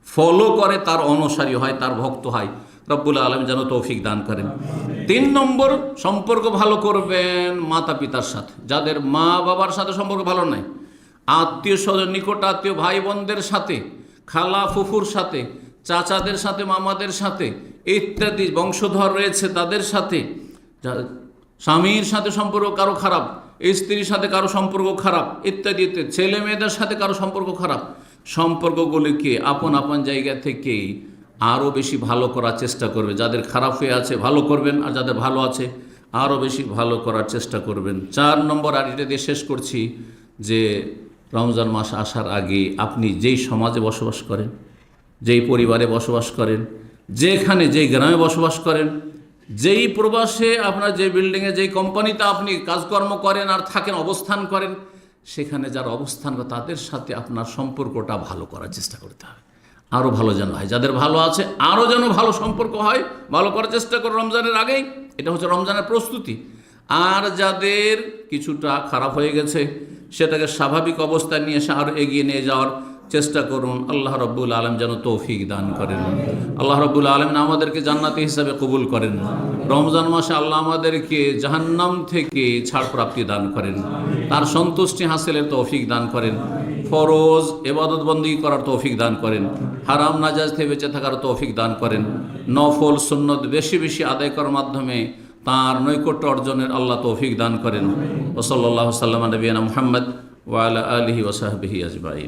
ফলো করে, তার অনুসারী হয়, তার ভক্ত হয়। রব্বুল আলামিন যেন তৌফিক দান করেন। 3 নম্বর, সম্পর্ক ভালো করবেন মাতা পিতার সাথে। যাদের মা বাবার সাথে সম্পর্ক ভালো নাই, আত্মীয় স্বজন, নিকট আত্মীয় ভাই বোনদের সাথে, খালা ফুফুর সাথে, চাচাদের সাথে, মামাদের সাথে ইত্যাদি বংশধর রয়েছে তাদের সাথে, স্বামীর সাথে সম্পর্ক কারো খারাপ, স্ত্রীর সাথে কারো সম্পর্ক খারাপ ইত্যাদি ইত্যাদি, ছেলে মেয়েদের সাথে কারো সম্পর্ক খারাপ, সম্পর্কগুলিকে আপন আপন জায়গা থেকে আরও বেশি ভালো করার চেষ্টা করবে। যাদের খারাপ হয়ে আছে ভালো করবেন, আর যাদের ভালো আছে আরও বেশি ভালো করার চেষ্টা করবেন। 4 নম্বর, আর এটা দিয়ে শেষ করছি, যে রমজান মাস আসার আগে আপনি যেই সমাজে বসবাস করেন, যেই পরিবারে বসবাস করেন, যেখানে যেই গ্রামে বসবাস করেন, যেই প্রবাসে আপনার যে বিল্ডিংয়ে যেই কোম্পানিতে আপনি কাজকর্ম করেন আর থাকেন, অবস্থান করেন, সেখানে যারা অবস্থান করে তাদের সাথে আপনার সম্পর্কটা ভালো করার চেষ্টা করতে হবে। আরও ভালো যেন হয়, যাদের ভালো আছে আরও যেন ভালো সম্পর্ক হয়, ভালো করার চেষ্টা করে রমজানের আগেই। এটা হচ্ছে রমজানের প্রস্তুতি। আর যাদের কিছুটা খারাপ হয়ে গেছে সেটাকে স্বাভাবিক অবস্থায় নিয়ে এসে আরও এগিয়ে নিয়ে যাওয়ার চেষ্টা করুন। আল্লাহ রাব্বুল আলামিন যেন তৌফিক দান করেন। আল্লাহ রাব্বুল আলামিন আমাদেরকে জান্নাতি হিসাবে কবুল করেন। রমজান মাসে আল্লাহ আমাদেরকে জাহান্নাম থেকে ছাড় প্রাপ্তি দান করেন, তার সন্তুষ্টি হাসিলের তৌফিক দান করেন, ফরজ ইবাদত বন্দেগী করার তৌফিক দান করেন, হারাম নাজায়েজ থেকে বেঁচে থাকার তৌফিক দান করেন, নফল সুন্নত বেশি বেশি আদায় করার মাধ্যমে তার নৈকট্য অর্জনের আল্লাহ তৌফিক দান করেন। ওয়া সাল্লাল্লাহু সাল্লামা নবিয়ানা মুহাম্মদ ওয়া আলা আলিহি ওয়া সাহবিহি আজমাইন।